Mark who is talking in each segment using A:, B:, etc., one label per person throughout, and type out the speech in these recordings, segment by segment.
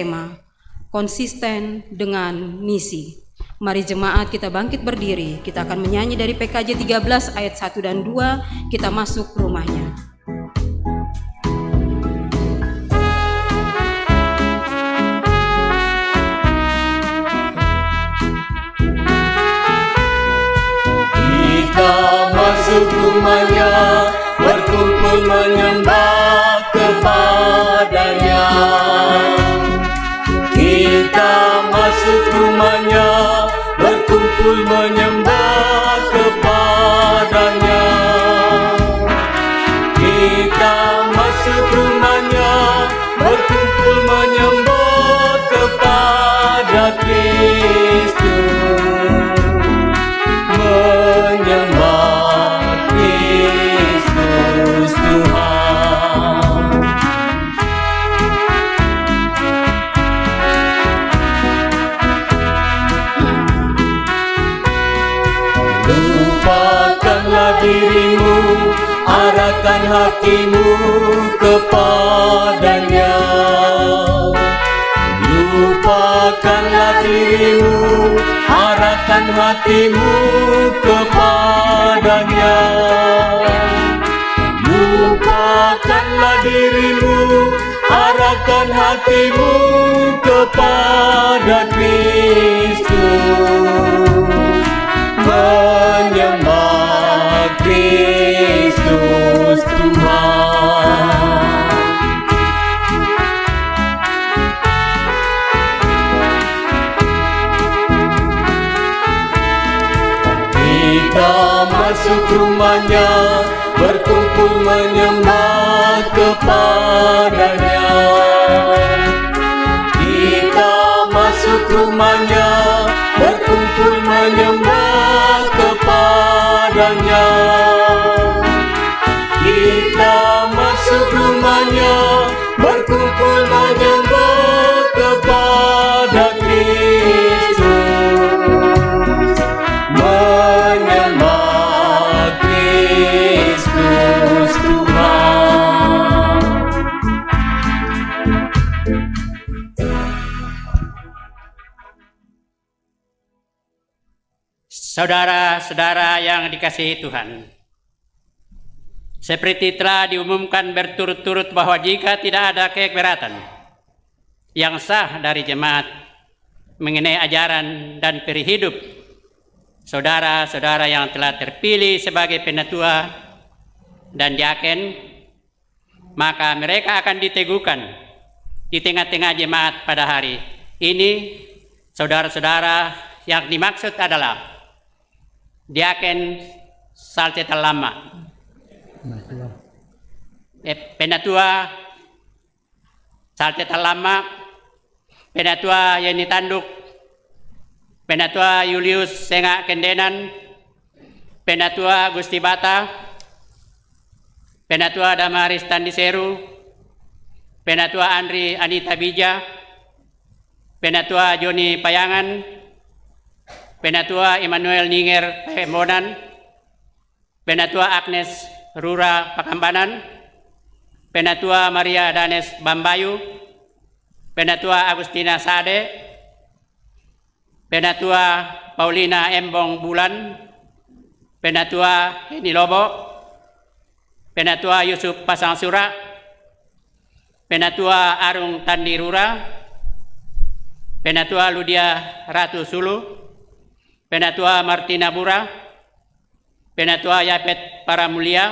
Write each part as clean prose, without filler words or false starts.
A: tema konsisten dengan misi. Mari jemaat kita bangkit berdiri, kita akan menyanyi dari PKJ 13 ayat 1 dan 2, kita masuk rumahnya.
B: Kita masuk rumahnya, berkumpul menyembah kepadanya. Kita masuk rumahnya, berkumpul menyembah kepadanya. Kita masuk rumahnya, berkumpul menyembah kepada Kristus. Menyembah Kristus Tuhan. Lupakanlah dirimu, arahkan hatimu kepadanya. Lupakanlah dirimu, arahkan hatimu kepadanya. Lupakanlah dirimu, arahkan hatimu kepada Kristus. Menyembah Kristus Tuhan. Kita masuk rumahnya, berkumpul menyembah kepadanya. Kita masuk rumahnya, berkumpul menyembah kepadanya. Kita masuk rumahnya, berkumpul menyembah kepada Kristus. Menyembah Kristus Tuhan.
C: Saudara-saudara yang dikasihi Tuhan, seperti telah diumumkan berturut-turut bahwa jika tidak ada keberatan yang sah dari jemaat mengenai ajaran dan peri hidup saudara-saudara yang telah terpilih sebagai penatua dan diaken, maka mereka akan diteguhkan di tengah-tengah jemaat pada hari ini. Saudara-saudara yang dimaksud adalah diaken Salceta Lama, penatua Salceta Lama, penatua Yeni Tanduk, penatua Julius Senga Kendenan, penatua Gusti Bata, penatua Damaris Tandiseru, penatua Andri Anita Bija, penatua Joni Payangan, penatua Emmanuel Ninger Pembonan, penatua Agnes Rura Pakambanan, penatua Maria Danes Bambayu, penatua Agustina Sade, penatua Paulina Embong Bulan, penatua Heni Lobo, penatua Yusuf Pasang Sura, penatua Arung Tandirura, penatua Ludia Ratu Sulu, penatua Martina Bura, penatua Yapet Paramulia,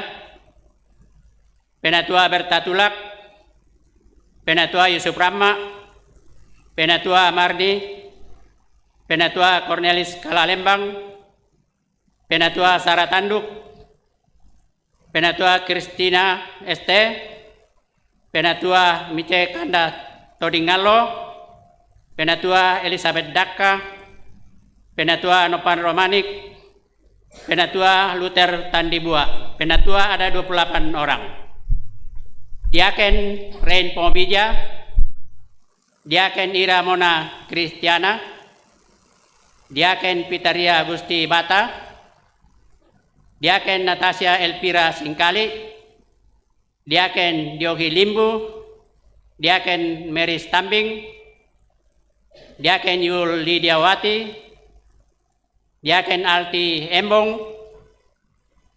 C: penatua Bertatulak, penatua Yusuf Rama, penatua Mardi, penatua Cornelis Kalalembang, penatua Sarah Tanduk, penatua Kristina Este, penatua Mice Kanda Todingalo, penatua Elizabeth Daka, penatua Nopan Romanik, penatua Luther Tandibua. Penatua ada 28 orang. Diaken Rain Pomobija, Diaken Ira Mona Kristiana, Diaken Pitaria Gusti Bata, Diaken Natasha Elpira Singkali, Diaken Diogi Limbu, Diaken Mary Stambing, Diaken Yul Lidiawati, Diaken Alti Embong,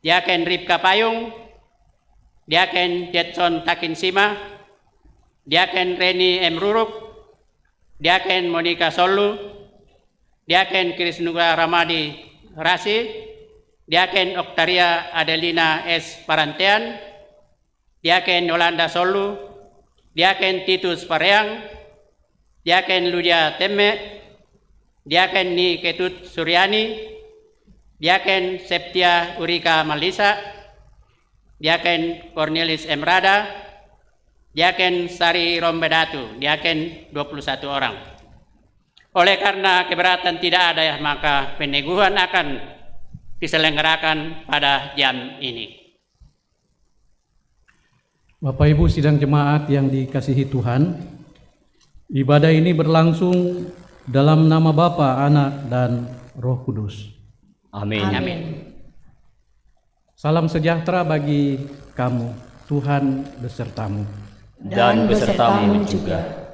C: Diaken Ripka Payung, Diaken Jetson Takinsima, Diaken Reni M. Ruruk, Diaken Monika Solu, Diaken Krisnuga Ramadi Rasi, Diaken Oktaria Adelina S. Parantean, Diaken Yolanda Solu, Diaken Titus Pareang, Diaken Ludia Temme, Diaken Ni Ketut Suryani, Diaken Septia Urika Malisa, Diaken Cornelis Emrada, Diaken Sari Rombedatu, Diaken 21 orang. Oleh karena keberatan tidak ada, maka peneguhan akan diselenggarakan pada jam ini.
D: Bapak Ibu sidang jemaat yang dikasihi Tuhan, ibadah ini berlangsung dalam nama Bapa, Anak, dan Roh Kudus.
B: Amin.
C: Amin.
D: Salam sejahtera bagi kamu, Tuhan besertamu.
B: Dan besertamu juga.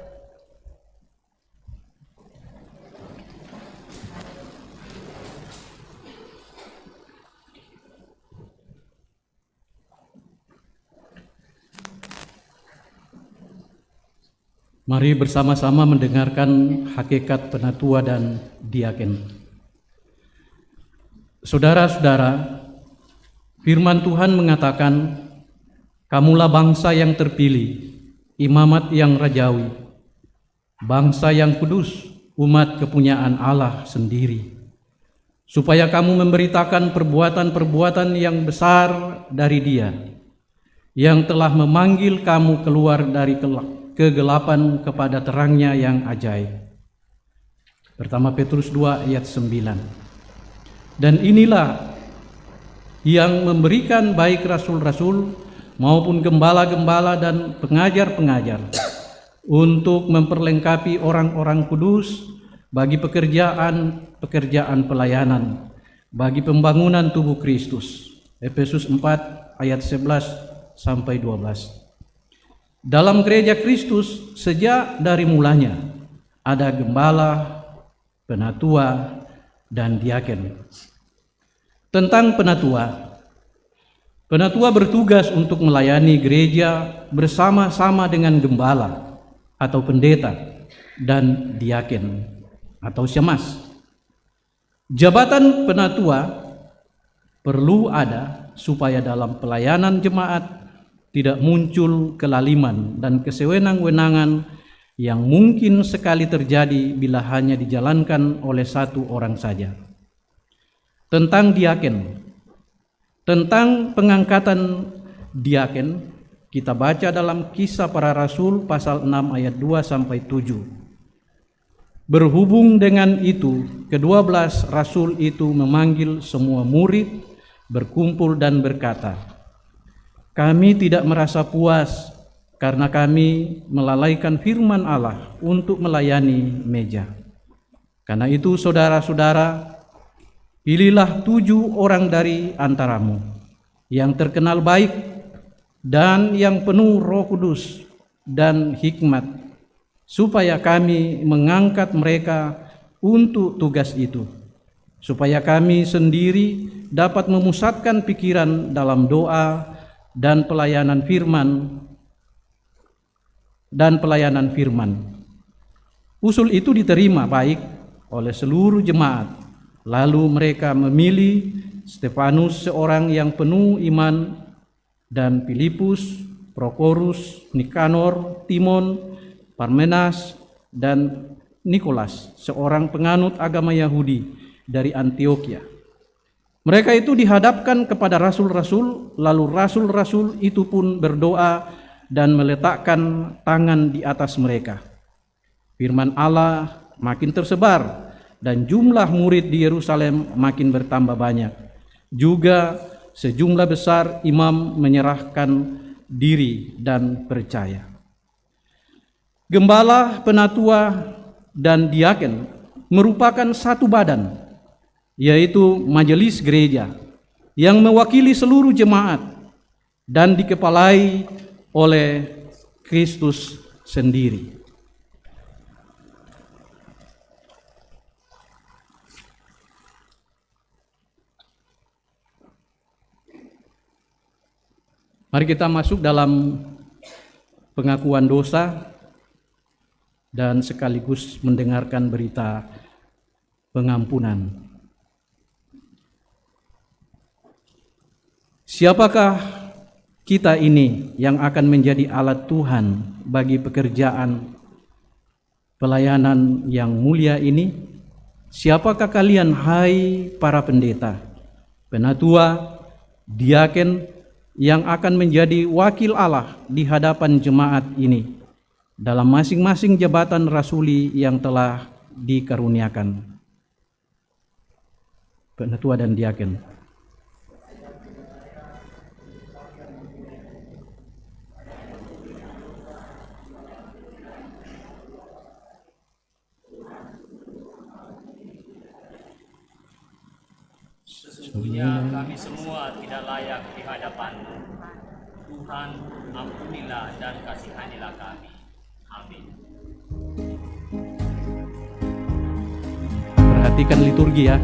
D: Mari bersama-sama mendengarkan hakikat penatua dan diaken. Saudara-saudara, firman Tuhan mengatakan, kamulah bangsa yang terpilih, imamat yang rajawi, bangsa yang kudus, umat kepunyaan Allah sendiri, supaya kamu memberitakan perbuatan-perbuatan yang besar dari Dia, yang telah memanggil kamu keluar dari kegelapan kepada terangnya yang ajaib. Pertama Petrus 2 ayat 9. Dan inilah yang memberikan baik rasul-rasul maupun gembala-gembala dan pengajar-pengajar untuk memperlengkapi orang-orang kudus bagi pekerjaan pelayanan, bagi pembangunan tubuh Kristus. Efesus 4 ayat 11 sampai 12. Dalam gereja Kristus sejak dari mulanya ada gembala, penatua, dan diaken. Tentang penatua, penatua bertugas untuk melayani gereja bersama-sama dengan gembala atau pendeta dan diaken atau syamas. Jabatan penatua perlu ada supaya dalam pelayanan jemaat tidak muncul kelaliman dan kesewenang-wenangan yang mungkin sekali terjadi bila hanya dijalankan oleh satu orang saja. Tentang diaken, tentang pengangkatan diaken, kita baca dalam Kisah Para Rasul pasal 6 ayat 2 sampai 7. Berhubung dengan itu, ke-12 rasul itu memanggil semua murid berkumpul dan berkata, kami tidak merasa puas karena kami melalaikan firman Allah untuk melayani meja. Karena itu saudara-saudara, pilihlah 7 orang dari antaramu yang terkenal baik dan yang penuh Roh Kudus dan hikmat, supaya kami mengangkat mereka untuk tugas itu, supaya kami sendiri dapat memusatkan pikiran dalam doa dan pelayanan firman. Usul itu diterima baik oleh seluruh jemaat. Lalu mereka memilih Stefanus seorang yang penuh iman, dan Filipus, Prokorus, Nikanor, Timon, Parmenas, dan Nikolas, seorang penganut agama Yahudi dari Antioquia. Mereka itu dihadapkan kepada rasul-rasul, lalu rasul-rasul itu pun berdoa dan meletakkan tangan di atas mereka. Firman Allah makin tersebar dan jumlah murid di Yerusalem makin bertambah banyak. Juga sejumlah besar imam menyerahkan diri dan percaya. Gembala, penatua, dan diaken merupakan satu badan, yaitu majelis gereja yang mewakili seluruh jemaat dan dikepalai oleh Kristus sendiri. Mari kita masuk dalam pengakuan dosa dan sekaligus mendengarkan berita pengampunan. Siapakah kita ini yang akan menjadi alat Tuhan bagi pekerjaan pelayanan yang mulia ini? Siapakah kalian, hai para pendeta, penatua, diaken, yang akan menjadi wakil Allah di hadapan jemaat ini dalam masing-masing jabatan rasuli yang telah dikaruniakan? Penatua dan diaken.
B: Sesungguhnya kami semua tidak layak di hadapan-Mu. Tuhan, ampunilah dan kasihanilah kami. Amin.
D: Perhatikan liturgi ya.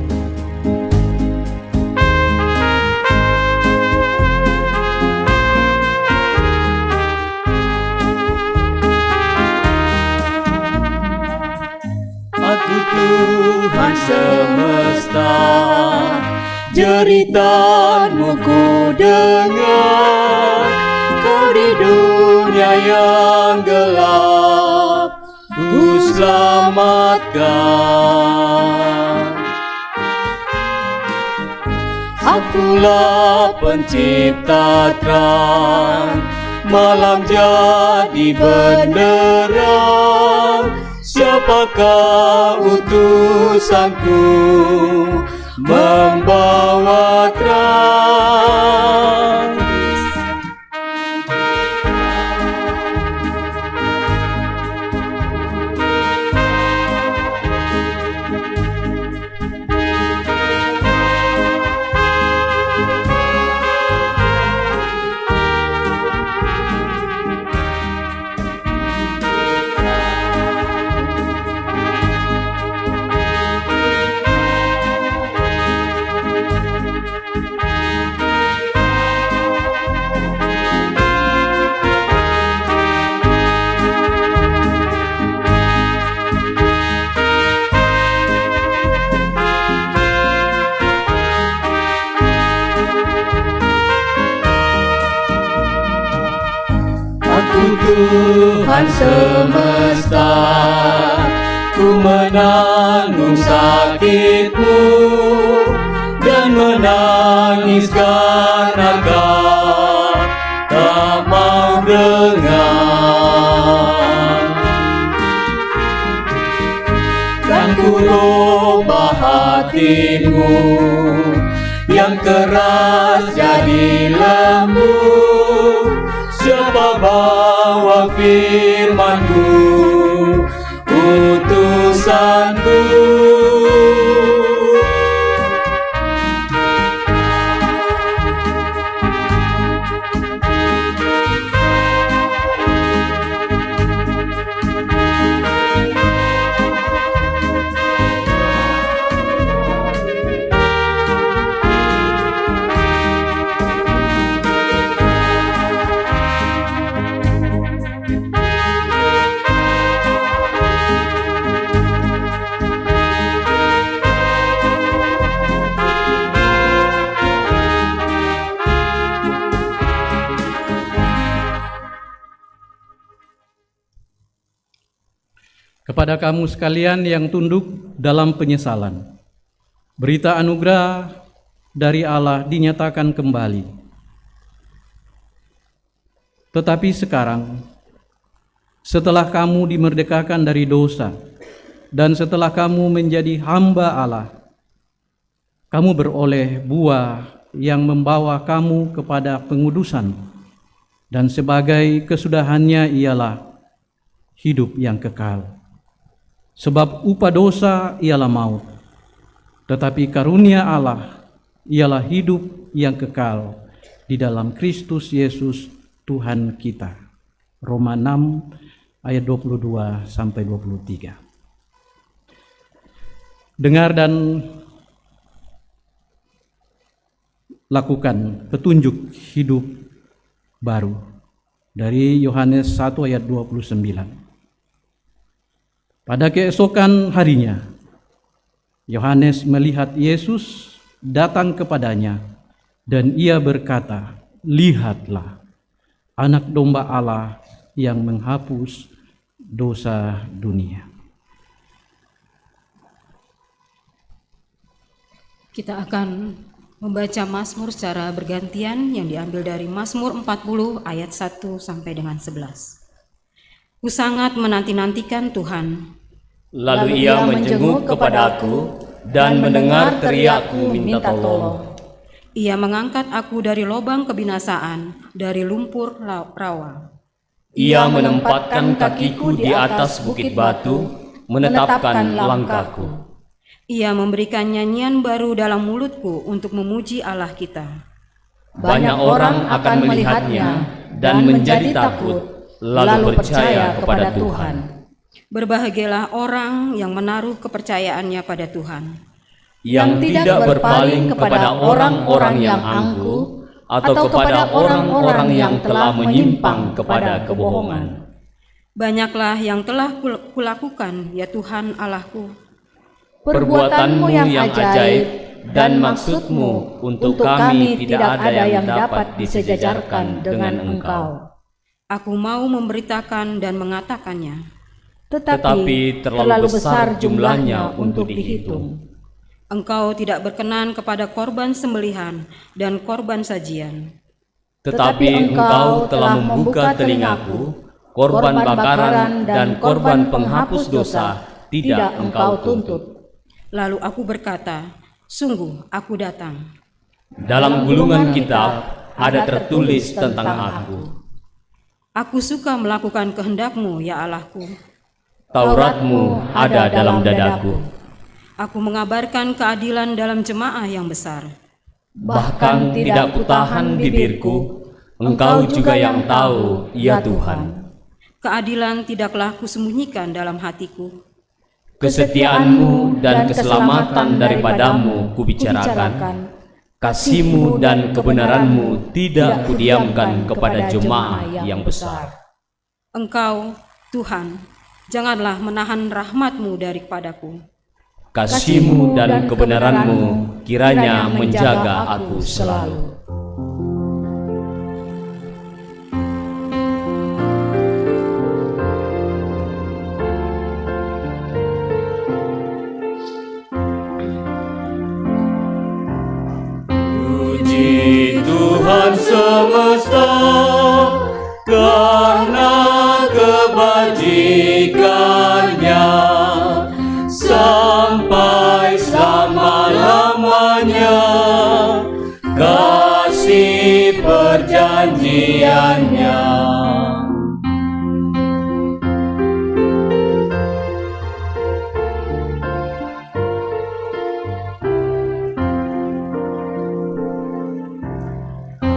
B: Aku Tuhan semesta, jeritan-Mu ku dengar. Kau di dunia yang gelap ku selamatkan. Akulah pencipta terang, malam jadi benderang. Siapakah utusanku membawa terang? Tuhan semesta, ku menanggung sakit-Mu dan menangis karena Kau tak mau dengar. Dan ku ubah hati-Mu yang keras jadi lembut. Siapa bawa firman-Ku, utusan-Ku?
D: Kepada kamu sekalian yang tunduk dalam penyesalan, berita anugerah dari Allah dinyatakan kembali. Tetapi sekarang, setelah kamu dimerdekakan dari dosa, dan setelah kamu menjadi hamba Allah, kamu beroleh buah yang membawa kamu kepada pengudusan, dan sebagai kesudahannya ialah hidup yang kekal. Sebab upah dosa ialah maut, tetapi karunia Allah ialah hidup yang kekal di dalam Kristus Yesus Tuhan kita. Roma 6 ayat 22 sampai 23. Dengar dan lakukan petunjuk hidup baru. Dari Yohanes 1 ayat 29. Pada keesokan harinya, Yohanes melihat Yesus datang kepadanya dan ia berkata, "Lihatlah, Anak Domba Allah yang menghapus dosa dunia."
A: Kita akan membaca Mazmur secara bergantian yang diambil dari Mazmur 40 ayat 1 sampai dengan 11. Ku sangat menanti-nantikan Tuhan.
B: Lalu ia menjenguk kepadaku dan mendengar teriakku minta tolong.
A: Ia mengangkat aku dari lubang kebinasaan, dari lumpur rawa.
B: Ia menempatkan kakiku di atas bukit batu, menetapkan langkahku.
A: Ia memberikan nyanyian baru dalam mulutku untuk memuji Allah kita.
B: Banyak orang akan melihatnya dan menjadi takut, lalu percaya kepada Tuhan.
A: Berbahagialah orang yang menaruh kepercayaannya pada Tuhan,
B: yang tidak berpaling kepada orang-orang yang angkuh atau kepada orang-orang yang telah menyimpang kepada kebohongan.
A: Banyaklah yang telah kulakukan, ya Tuhan Allahku.
B: Perbuatanmu yang ajaib dan maksudmu untuk kami tidak ada yang dapat disejajarkan dengan Engkau.
A: Aku mau memberitakan dan mengatakannya,
B: tetapi terlalu besar jumlahnya untuk dihitung.
A: Engkau tidak berkenan kepada korban sembelihan dan korban sajian.
B: Tetapi Engkau telah membuka telingaku, korban bakaran dan korban penghapus dosa tidak Engkau tuntut.
A: Lalu aku berkata, sungguh aku datang.
B: Dalam gulungan kitab ada tertulis tentang aku.
A: Aku suka melakukan kehendak-Mu, ya Allahku.
B: Taurat-Mu ada dalam dadaku.
A: Aku mengabarkan keadilan dalam jemaah yang besar.
B: Bahkan tidak kutahan bibirku, Engkau juga yang tahu, ya Tuhan.
A: Keadilan tidaklah kusembunyikan dalam hatiku.
B: Kesetiaan-Mu dan keselamatan daripadamu kubicarakan. Kasih-Mu dan kebenaran-Mu tidak kudiamkan kepada jemaah yang besar.
A: Engkau, Tuhan, janganlah menahan rahmat-Mu daripadaku.
B: Kasih-Mu dan kebenaran-Mu kiranya menjaga aku selalu. Tuhan semesta, karena kebajikan-Nya sampai selama-lamanya, kasih perjanjian-Nya.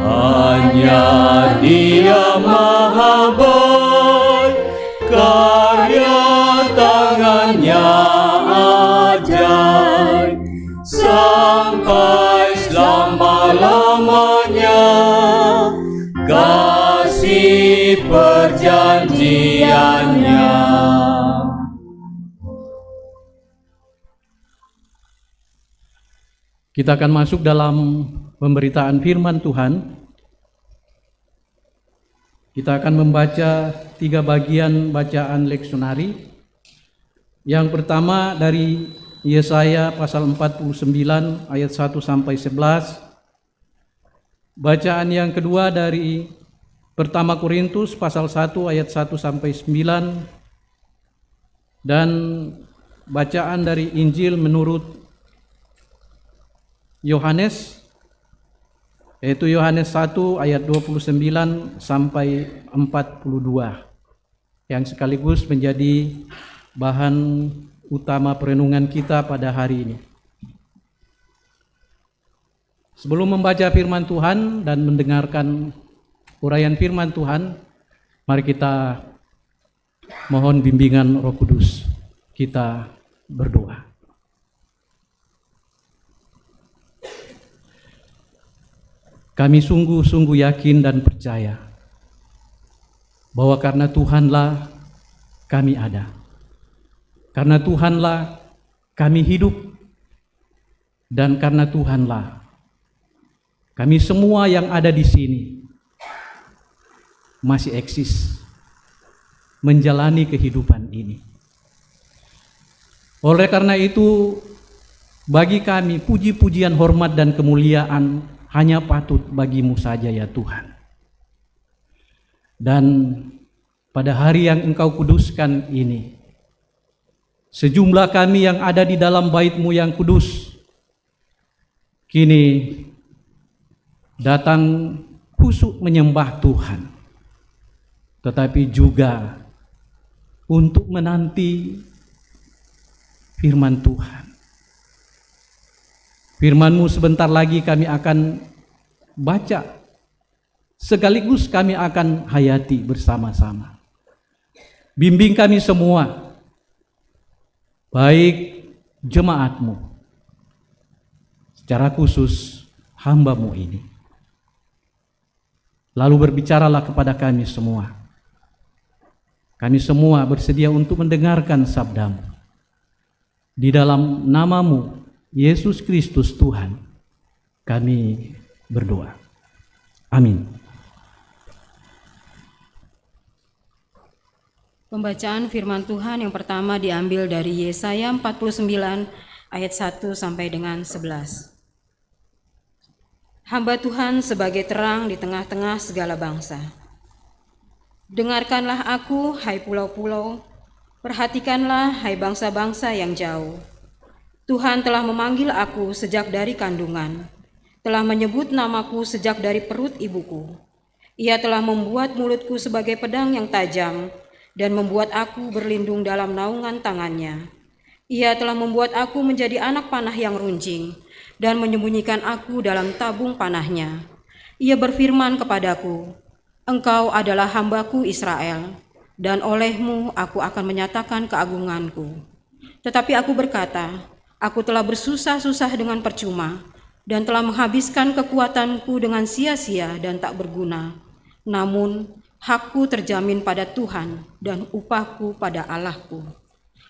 B: Hanya Dia Maha Baik, karya tangan-Nya ajaib, sampai selama-lamanya, kasih perjanjian-Nya.
D: Kita akan masuk dalam pemberitaan firman Tuhan. Kita akan membaca 3 bagian bacaan leksionari. Yang pertama dari Yesaya pasal 49 ayat 1 sampai 11. Bacaan yang kedua dari Pertama Korintus pasal 1 ayat 1 sampai 9. Dan bacaan dari Injil menurut Yohanes, yaitu Yohanes 1 ayat 29 sampai 42, yang sekaligus menjadi bahan utama perenungan kita pada hari ini. Sebelum membaca firman Tuhan dan mendengarkan uraian firman Tuhan, mari kita mohon bimbingan Roh Kudus. Kita berdoa. Kami sungguh-sungguh yakin dan percaya bahwa karena Tuhanlah kami ada. Karena Tuhanlah kami hidup, dan karena Tuhanlah kami semua yang ada di sini masih eksis menjalani kehidupan ini. Oleh karena itu, bagi kami puji-pujian, hormat dan kemuliaan hanya patut bagimu saja ya Tuhan. Dan pada hari yang Engkau kuduskan ini, sejumlah kami yang ada di dalam bait-Mu yang kudus kini datang khusyuk menyembah Tuhan, tetapi juga untuk menanti firman Tuhan. Firman-Mu sebentar lagi kami akan baca, sekaligus kami akan hayati bersama-sama. Bimbing kami semua, baik jemaat-Mu, secara khusus hamba-Mu ini. Lalu berbicaralah kepada kami semua. Kami semua bersedia untuk mendengarkan sabda-Mu. Di dalam nama-Mu, Yesus Kristus Tuhan, kami berdoa. Amin.
A: Pembacaan firman Tuhan yang pertama diambil dari Yesaya 49 ayat 1 sampai dengan 11. Hamba Tuhan sebagai terang di tengah-tengah segala bangsa. Dengarkanlah aku, hai pulau-pulau, perhatikanlah, hai bangsa-bangsa yang jauh. Tuhan telah memanggil aku sejak dari kandungan, telah menyebut namaku sejak dari perut ibuku. Ia telah membuat mulutku sebagai pedang yang tajam, dan membuat aku berlindung dalam naungan tangannya. Ia telah membuat aku menjadi anak panah yang runcing, dan menyembunyikan aku dalam tabung panahnya. Ia berfirman kepadaku, Engkau adalah hambaku Israel, dan olehmu aku akan menyatakan keagunganku. Tetapi aku berkata, aku telah bersusah-susah dengan percuma, dan telah menghabiskan kekuatanku dengan sia-sia dan tak berguna. Namun, hakku terjamin pada Tuhan dan upahku pada Allahku.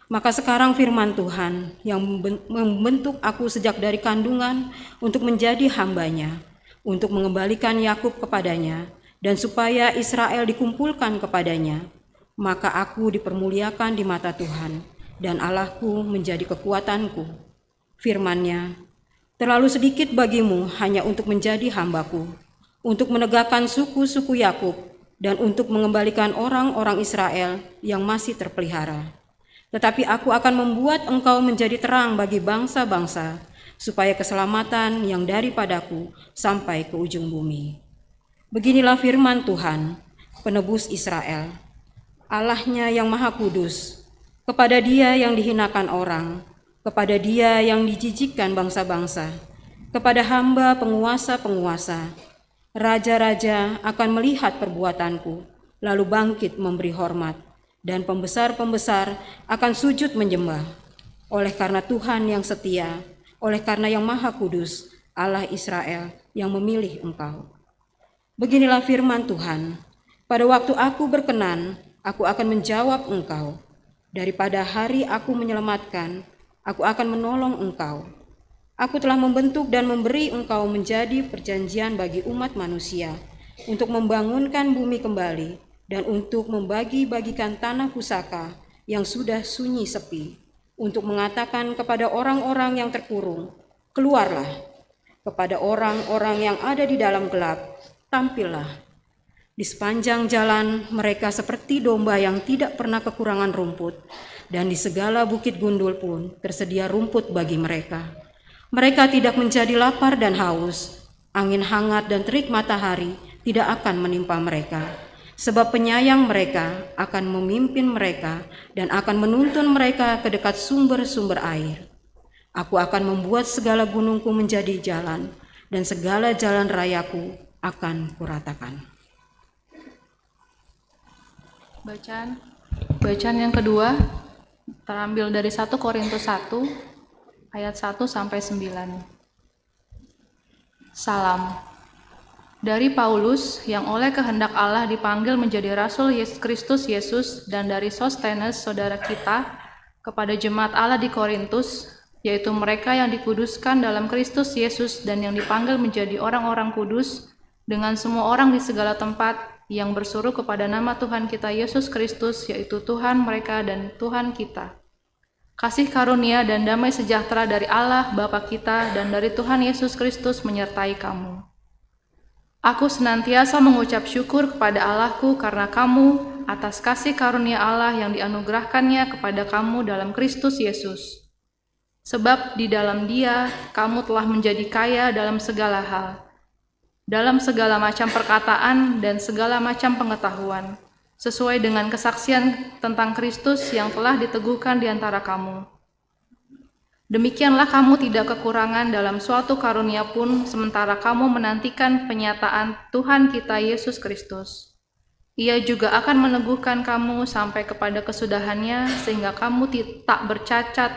A: Maka sekarang firman Tuhan yang membentuk aku sejak dari kandungan untuk menjadi hambanya, untuk mengembalikan Yakub kepadanya, dan supaya Israel dikumpulkan kepadanya. Maka aku dipermuliakan di mata Tuhan, dan Allahku menjadi kekuatanku. Firman-Nya, terlalu sedikit bagimu hanya untuk menjadi hambaku, untuk menegakkan suku-suku Yakub, dan untuk mengembalikan orang-orang Israel yang masih terpelihara. Tetapi aku akan membuat engkau menjadi terang bagi bangsa-bangsa, supaya keselamatan yang daripadaku sampai ke ujung bumi. Beginilah firman Tuhan, penebus Israel, Allahnya yang maha kudus, kepada Dia yang dihinakan orang, kepada Dia yang dijijikkan bangsa-bangsa, kepada hamba penguasa-penguasa, raja-raja akan melihat perbuatanku, lalu bangkit memberi hormat, dan pembesar-pembesar akan sujud menyembah. Oleh karena Tuhan yang setia, oleh karena yang maha kudus, Allah Israel yang memilih engkau. Beginilah firman Tuhan, pada waktu aku berkenan, aku akan menjawab engkau. Daripada hari aku menyelamatkan, aku akan menolong engkau. Aku telah membentuk dan memberi engkau menjadi perjanjian bagi umat manusia, untuk membangunkan bumi kembali, dan untuk membagi-bagikan tanah pusaka yang sudah sunyi sepi, untuk mengatakan kepada orang-orang yang terkurung, keluarlah, kepada orang-orang yang ada di dalam gelap, tampillah. Di sepanjang jalan mereka seperti domba yang tidak pernah kekurangan rumput, dan di segala bukit gundul pun tersedia rumput bagi mereka. Mereka tidak menjadi lapar dan haus, angin hangat dan terik matahari tidak akan menimpa mereka, sebab penyayang mereka akan memimpin mereka dan akan menuntun mereka ke dekat sumber-sumber air. Aku akan membuat segala gunungku menjadi jalan, dan segala jalan rayaku akan kuratakan.
E: Bacaan yang kedua terambil dari 1 Korintus 1 ayat 1 sampai 9. Salam. Dari Paulus, yang oleh kehendak Allah dipanggil menjadi Rasul Kristus Yesus, dan dari Sostenes, saudara kita, kepada jemaat Allah di Korintus, yaitu mereka yang dikuduskan dalam Kristus Yesus dan yang dipanggil menjadi orang-orang kudus, dengan semua orang di segala tempat yang berseru kepada nama Tuhan kita Yesus Kristus, yaitu Tuhan mereka dan Tuhan kita. Kasih karunia dan damai sejahtera dari Allah Bapa kita dan dari Tuhan Yesus Kristus menyertai kamu. Aku senantiasa mengucap syukur kepada Allahku karena kamu atas kasih karunia Allah yang dianugerahkannya kepada kamu dalam Kristus Yesus. Sebab di dalam Dia kamu telah menjadi kaya dalam segala hal, dalam segala macam perkataan dan segala macam pengetahuan, sesuai dengan kesaksian tentang Kristus yang telah diteguhkan di antara kamu. Demikianlah kamu tidak kekurangan dalam suatu karunia pun, sementara kamu menantikan penyataan Tuhan kita Yesus Kristus. Ia juga akan meneguhkan kamu sampai kepada kesudahannya, sehingga kamu tak bercacat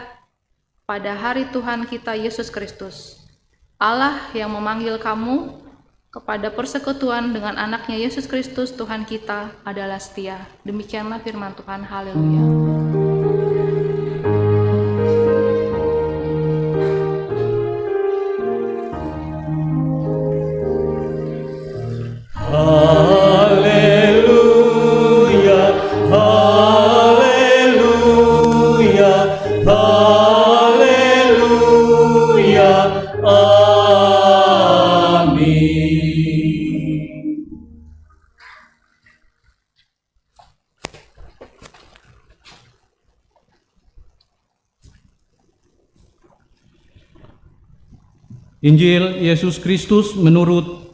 E: pada hari Tuhan kita Yesus Kristus. Allah yang memanggil kamu kepada persekutuan dengan anaknya Yesus Kristus Tuhan kita adalah setia. Demikianlah firman Tuhan. Haleluya.
B: Haleluya, haleluya, haleluya, amin.
D: Injil Yesus Kristus menurut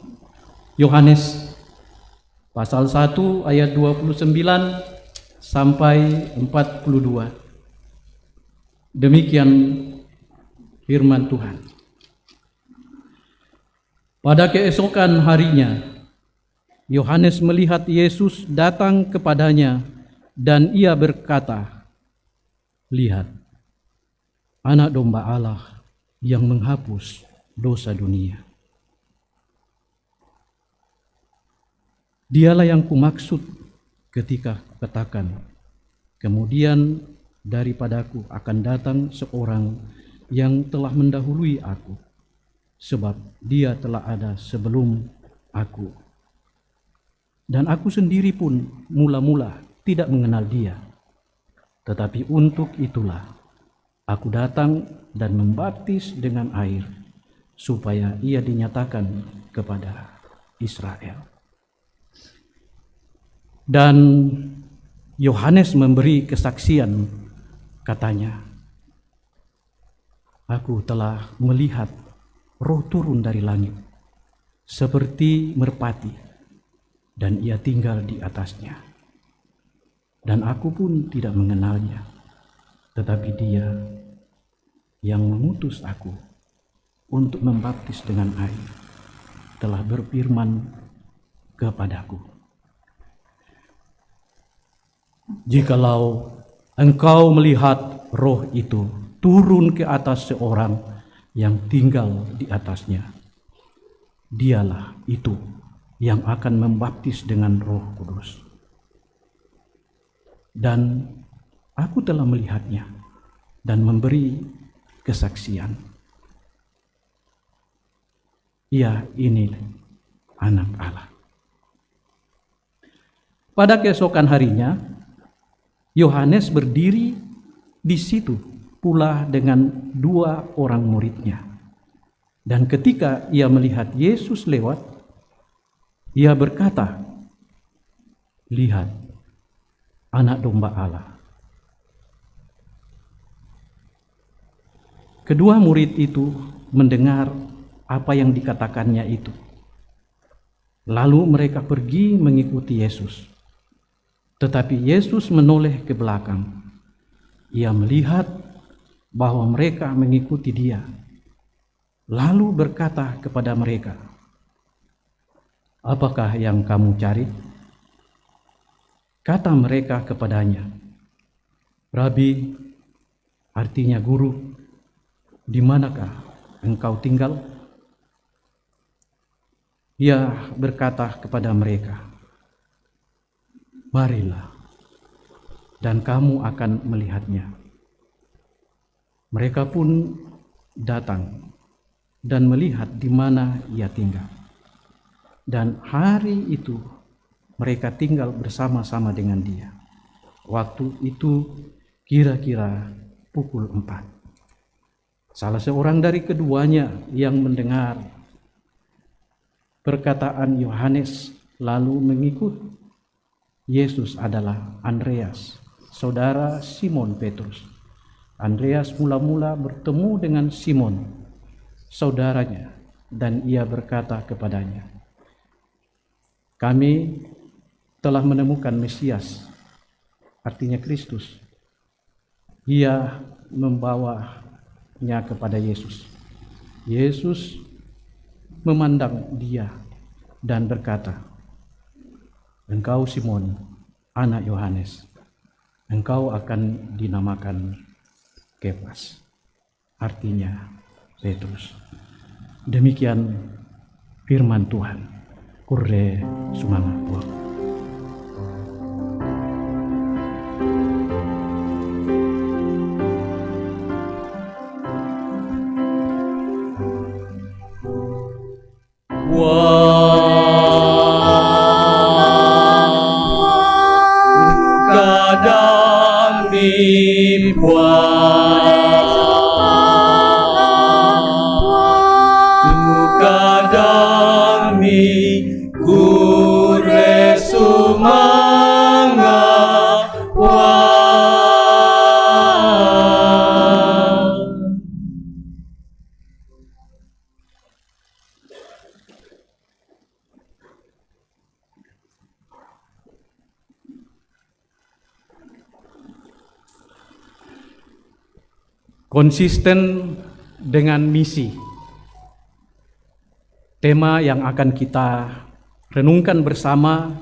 D: Yohanes pasal 1 ayat 29 sampai 42. Demikian firman Tuhan. Pada keesokan harinya, Yohanes melihat Yesus datang kepadanya dan ia berkata, "Lihat, Anak Domba Allah yang menghapus dosa dunia. Dialah yang kumaksud ketika katakan, kemudian daripadaku akan datang seorang yang telah mendahului aku, sebab dia telah ada sebelum aku. Dan aku sendiri pun mula-mula tidak mengenal dia. Tetapi untuk itulah aku datang dan membaptis dengan air, supaya ia dinyatakan kepada Israel." Dan Yohanes memberi kesaksian, katanya, "Aku telah melihat Roh turun dari langit, seperti merpati, dan ia tinggal di atasnya. Dan aku pun tidak mengenalnya, tetapi dia yang mengutus aku untuk membaptis dengan air telah berfirman kepadaku, jikalau engkau melihat Roh itu turun ke atas seorang yang tinggal di atasnya, dialah itu yang akan membaptis dengan Roh Kudus. Dan aku telah melihatnya dan memberi kesaksian. Ia ini Anak Allah." Pada keesokan harinya, Yohanes berdiri di situ pula dengan 2 orang muridnya. Dan ketika ia melihat Yesus lewat, ia berkata, "Lihat, Anak Domba Allah." Kedua murid itu mendengar apa yang dikatakannya itu. Lalu mereka pergi mengikuti Yesus. Tetapi Yesus menoleh ke belakang. Ia melihat bahwa mereka mengikuti Dia, lalu berkata kepada mereka, "Apakah yang kamu cari?" Kata mereka kepadanya, "Rabi," artinya guru, "di manakah engkau tinggal?" Ia berkata kepada mereka, "Marilah, dan kamu akan melihatnya." Mereka pun datang dan melihat di mana ia tinggal. Dan hari itu mereka tinggal bersama-sama dengan dia. Waktu itu kira-kira pukul 4. Salah seorang dari keduanya yang mendengar perkataan Yohanes lalu mengikut Yesus adalah Andreas, saudara Simon Petrus. Andreas mula-mula bertemu dengan Simon, saudaranya, dan ia berkata kepadanya, "Kami telah menemukan Mesias," artinya Kristus. Ia membawanya kepada Yesus. Yesus memandang dia dan berkata, "Engkau Simon, anak Yohanes, engkau akan dinamakan Kefas," artinya Petrus. Demikian firman Tuhan. Kurde sumanga Tuhan. Konsisten dengan misi, tema yang akan kita renungkan bersama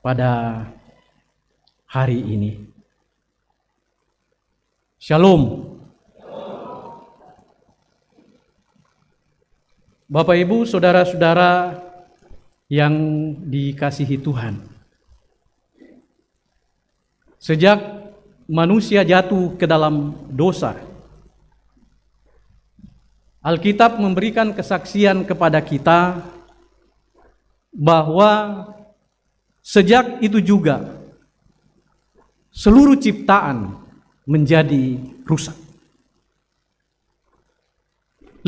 D: pada hari ini. Shalom. Bapak Ibu, saudara-saudara yang dikasihi Tuhan. Sejak manusia jatuh ke dalam dosa, Alkitab memberikan kesaksian kepada kita bahwa sejak itu juga seluruh ciptaan menjadi rusak.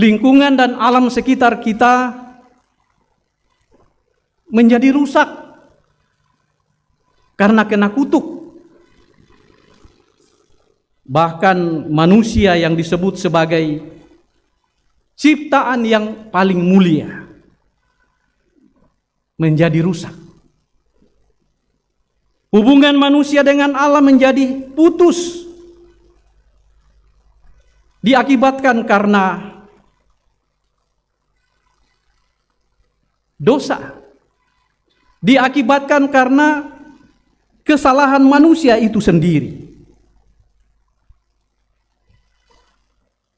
D: Lingkungan dan alam sekitar kita menjadi rusak karena kena kutuk. Bahkan manusia yang disebut sebagai ciptaan yang paling mulia menjadi rusak. Hubungan manusia dengan Allah menjadi putus, diakibatkan karena dosa, diakibatkan karena kesalahan manusia itu sendiri.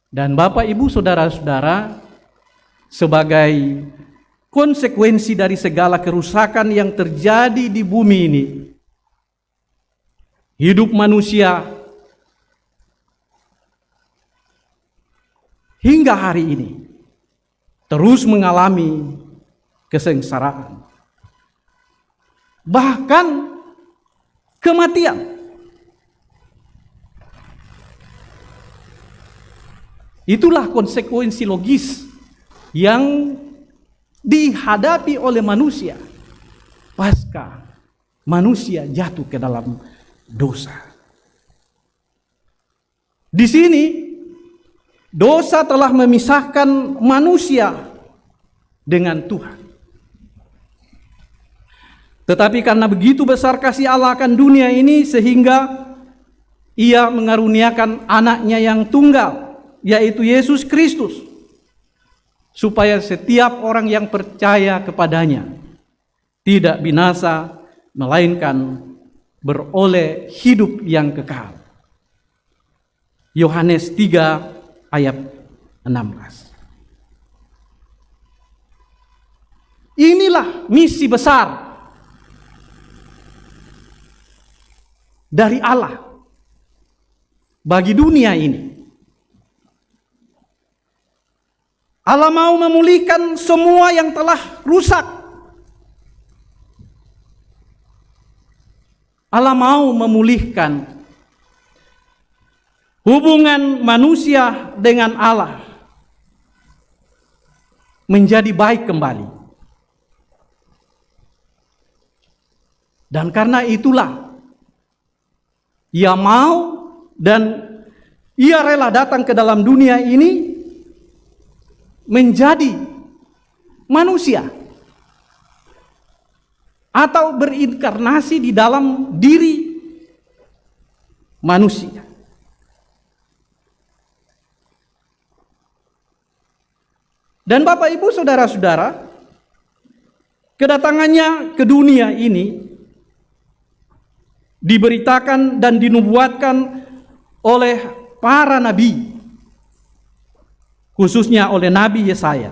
D: Dan Bapak, Ibu, saudara-saudara, sebagai konsekuensi dari segala kerusakan yang terjadi di bumi ini, hidup manusia hingga hari ini terus mengalami kesengsaraan, bahkan kematian. Itulah konsekuensi logis yang dihadapi oleh manusia pasca manusia jatuh ke dalam dosa. Di sini dosa telah memisahkan manusia dengan Tuhan. Tetapi karena begitu besar kasih Allah akan dunia ini sehingga Ia mengaruniakan anaknya yang tunggal, yaitu Yesus Kristus, supaya setiap orang yang percaya kepadanya tidak binasa, melainkan beroleh hidup yang kekal. Yohanes 3 ayat 16. Inilah misi besar dari Allah bagi dunia ini. Allah mau memulihkan semua yang telah rusak. Allah mau memulihkan hubungan manusia dengan Allah menjadi baik kembali. Dan karena itulah Ia mau dan Ia rela datang ke dalam dunia ini menjadi manusia atau berinkarnasi di dalam diri manusia. Dan Bapak Ibu Saudara-saudara, kedatangannya ke dunia ini diberitakan dan dinubuatkan oleh para nabi, khususnya oleh Nabi Yesaya.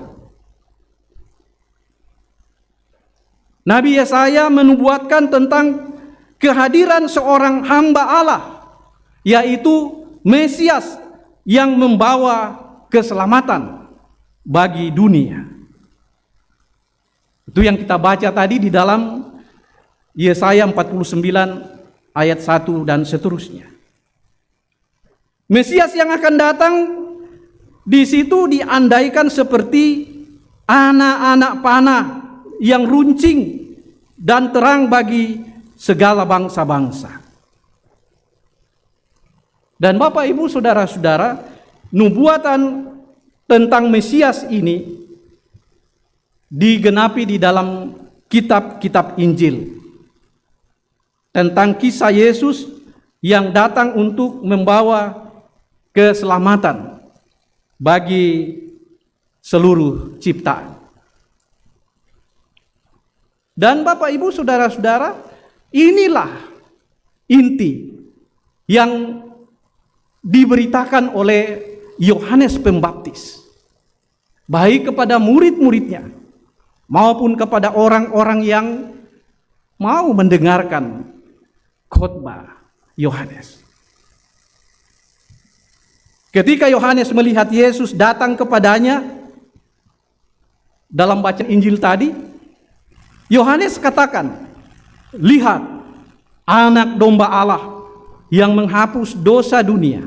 D: Nabi Yesaya menubuatkan tentang kehadiran seorang hamba Allah, yaitu Mesias yang membawa keselamatan bagi dunia. Itu yang kita baca tadi di dalam Yesaya 49 ayat 1 dan seterusnya. Mesias yang akan datang di situ diandaikan seperti anak-anak panah yang runcing dan terang bagi segala bangsa-bangsa. Dan Bapak Ibu Saudara-saudara, nubuatan tentang Mesias ini digenapi di dalam kitab-kitab Injil tentang kisah Yesus yang datang untuk membawa keselamatan bagi seluruh ciptaan. Dan Bapak Ibu Saudara-saudara, inilah inti yang diberitakan oleh Yohanes Pembaptis, baik kepada murid-muridnya maupun kepada orang-orang yang mau mendengarkan khotbah Yohanes. Ketika Yohanes melihat Yesus datang kepadanya dalam bacaan Injil tadi, Yohanes katakan, "Lihat, anak domba Allah yang menghapus dosa dunia."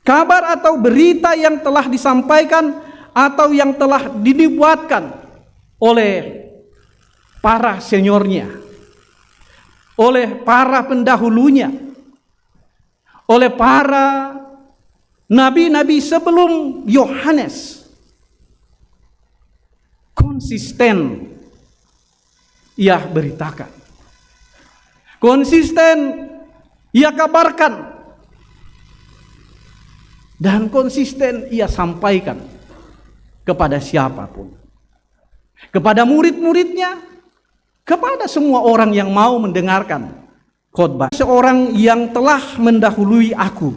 D: Kabar atau berita yang telah disampaikan atau yang telah dinubuatkan oleh para seniornya, oleh para pendahulunya, oleh para nabi-nabi sebelum Yohanes, konsisten ia beritakan, konsisten ia kabarkan, dan konsisten ia sampaikan kepada siapapun, kepada murid-muridnya, kepada semua orang yang mau mendengarkan khotbah. Seorang yang telah mendahului aku,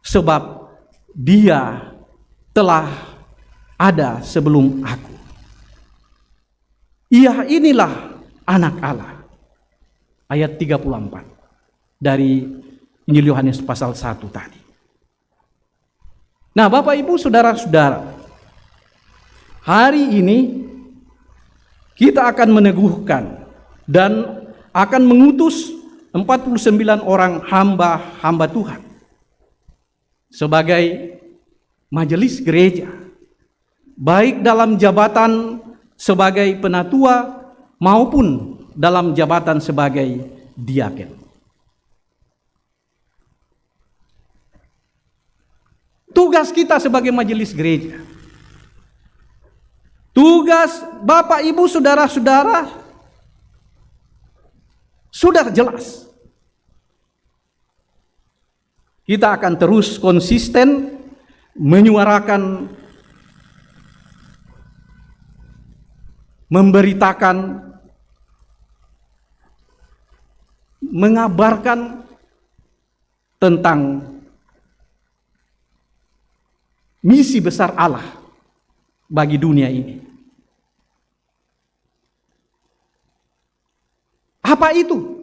D: sebab dia telah ada sebelum aku. Ia inilah anak Allah. Ayat 34 dari Injil Yohanes pasal 1 tadi. Nah, Bapak Ibu Saudara-saudara, hari ini kita akan meneguhkan dan akan mengutus 49 orang hamba Tuhan sebagai majelis gereja, baik dalam jabatan sebagai penatua maupun dalam jabatan sebagai diaken. Tugas kita sebagai majelis gereja, tugas Bapak Ibu Saudara-saudara sudah jelas. Kita akan terus konsisten menyuarakan, memberitakan, mengabarkan tentang misi besar Allah bagi dunia ini. Apa itu?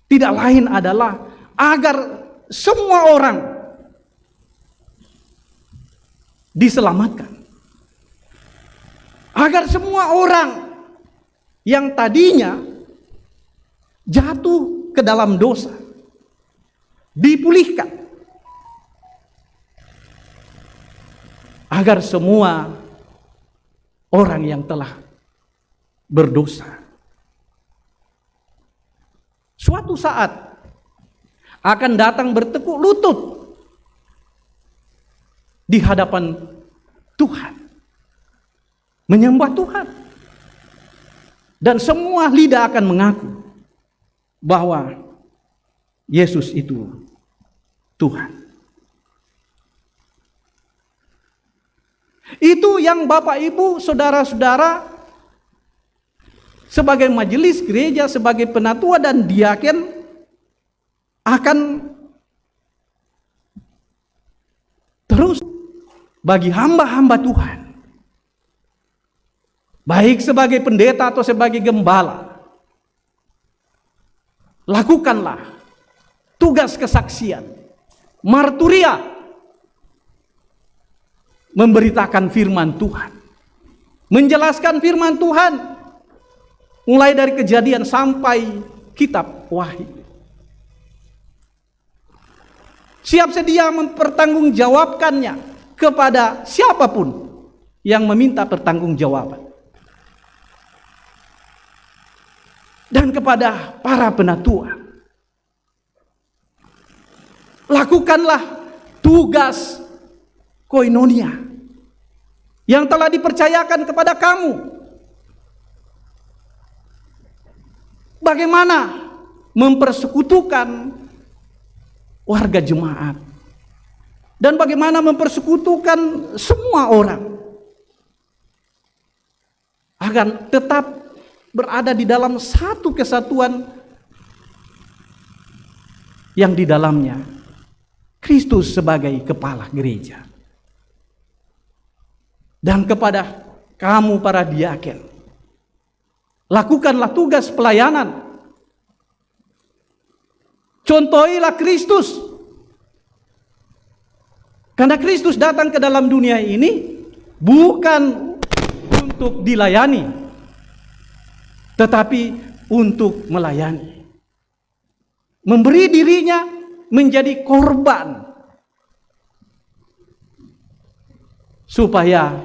D: Tidak lain adalah agar semua orang diselamatkan. Agar semua orang yang tadinya jatuh ke dalam dosa dipulihkan. Agar semua orang yang telah berdosa suatu saat akan datang bertekuk lutut di hadapan Tuhan, menyembah Tuhan, dan semua lidah akan mengaku bahwa Yesus itu Tuhan. Itu yang Bapak Ibu, saudara-saudara, sebagai majelis gereja, sebagai penatua dan diaken akan terus bagi hamba-hamba Tuhan, baik sebagai pendeta atau sebagai gembala. Lakukanlah tugas kesaksian, marturia, memberitakan firman Tuhan, menjelaskan firman Tuhan, mulai dari Kejadian sampai kitab Wahyu. Siap sedia mempertanggungjawabkannya kepada siapapun yang meminta pertanggungjawaban. Dan kepada para penatua, lakukanlah tugas koinonia yang telah dipercayakan kepada kamu. Bagaimana mempersekutukan warga jemaat, dan bagaimana mempersekutukan semua orang agar tetap berada di dalam satu kesatuan yang di dalamnya Kristus sebagai kepala gereja. Dan kepada kamu para diaken, lakukanlah tugas pelayanan. Contohilah Kristus. Karena Kristus datang ke dalam dunia ini bukan untuk dilayani, tetapi untuk melayani. Memberi dirinya menjadi korban, supaya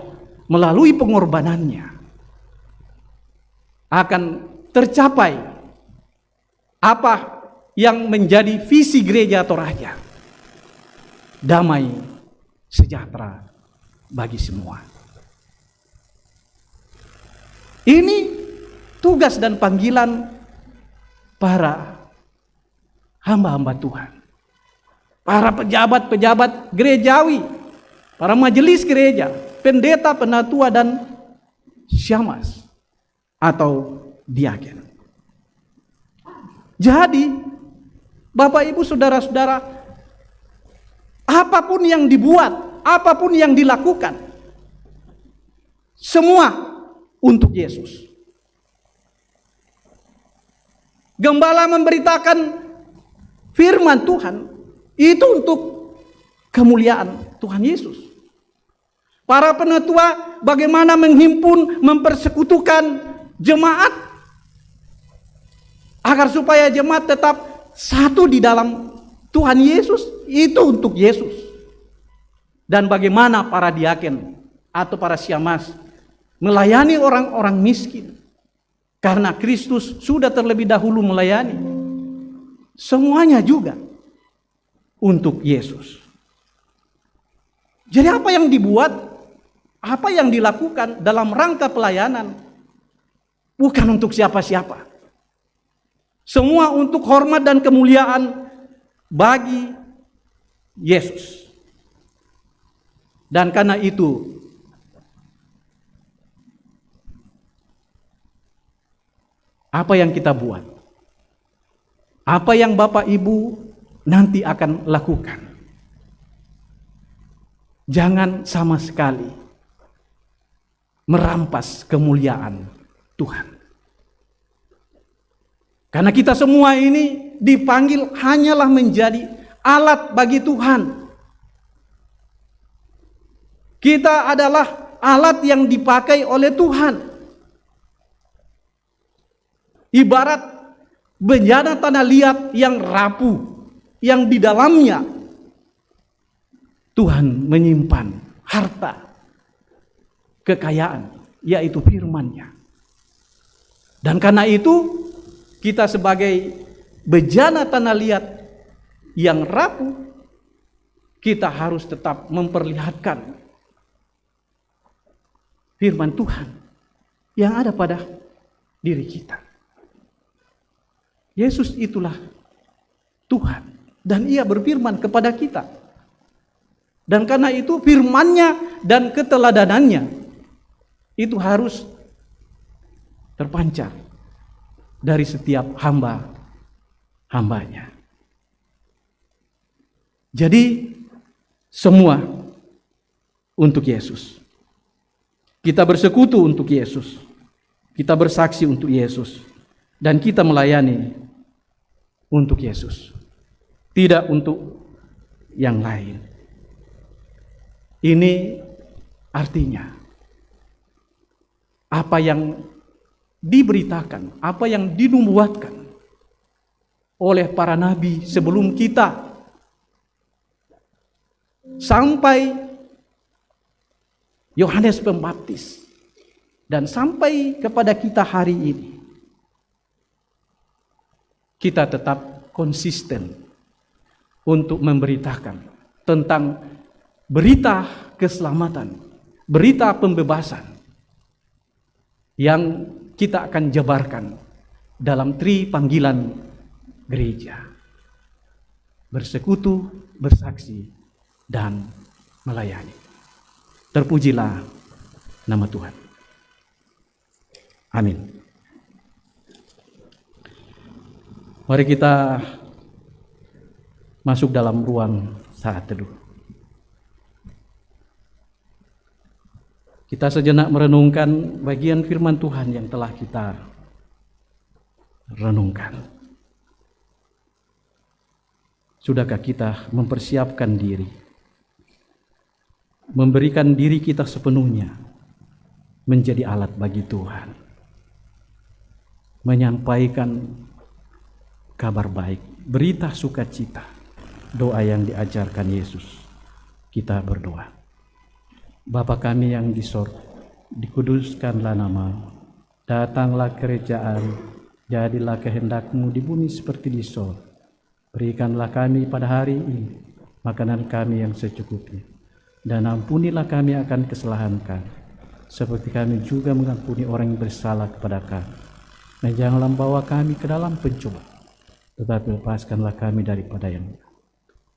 D: melalui pengorbanannya akan tercapai apa yang menjadi visi gereja atau raja: damai sejahtera bagi semua. Ini tugas dan panggilan para hamba-hamba Tuhan, para pejabat-pejabat gerejawi, para majelis gereja, pendeta, penatua, dan syamas atau diaken. Jadi, Bapak Ibu saudara-saudara, apapun yang dibuat, apapun yang dilakukan, semua untuk Yesus. Gembala memberitakan firman Tuhan itu untuk kemuliaan Tuhan Yesus. Para penatua bagaimana menghimpun, mempersekutukan jemaat agar supaya jemaat tetap satu di dalam Tuhan Yesus, itu untuk Yesus. Dan bagaimana para diaken atau para syamas melayani orang-orang miskin, karena Kristus sudah terlebih dahulu melayani. Semuanya juga untuk Yesus. Jadi apa yang dibuat, apa yang dilakukan dalam rangka pelayanan bukan untuk siapa-siapa. Semua untuk hormat dan kemuliaan bagi Yesus. Dan karena itu apa yang kita buat, apa yang Bapak Ibu nanti akan lakukan, Jangan sama sekali merampas kemuliaan Tuhan. Karena kita semua ini dipanggil hanyalah menjadi alat bagi Tuhan. Kita adalah alat yang dipakai oleh Tuhan. Ibarat bejana tanah liat yang rapuh, yang di dalamnya Tuhan menyimpan harta, kekayaan, yaitu firman-Nya. Dan karena itu, kita sebagai bejana tanah liat yang rapuh, kita harus tetap memperlihatkan firman Tuhan yang ada pada diri kita. Yesus itulah Tuhan, dan Ia berfirman kepada kita. Dan karena itu firman-Nya dan keteladanannya itu harus terpancar dari setiap hamba-hambanya. Jadi semua untuk Yesus. Kita bersekutu untuk Yesus. Kita bersaksi untuk Yesus. Dan kita melayani untuk Yesus. Tidak untuk yang lain. Ini artinya apa yang diberitakan, apa yang dinubuatkan oleh para nabi sebelum kita sampai Yohanes Pembaptis dan sampai kepada kita hari ini, kita tetap konsisten untuk memberitakan tentang berita keselamatan, berita pembebasan yang kita akan jabarkan dalam tri panggilan gereja: bersekutu, bersaksi, dan melayani. Terpujilah nama Tuhan. Amin. Mari kita masuk dalam ruang saat teduh. Kita sejenak merenungkan bagian firman Tuhan yang telah kita renungkan. Sudahkah kita mempersiapkan diri, memberikan diri kita sepenuhnya menjadi alat bagi Tuhan, menyampaikan kabar baik, berita sukacita, doa yang diajarkan Yesus? Kita berdoa. Bapa kami yang di sorga, dikuduskanlah namamu, datanglah kerajaan, jadilah kehendak-Mu di bumi seperti di sorga. Berikanlah kami pada hari ini makanan kami yang secukupnya, dan ampunilah kami akan kesalahan kami, seperti kami juga mengampuni orang yang bersalah kepada kami. Dan janganlah bawa kami ke dalam pencobaan, tetapi lepaskanlah kami daripada yang jahat.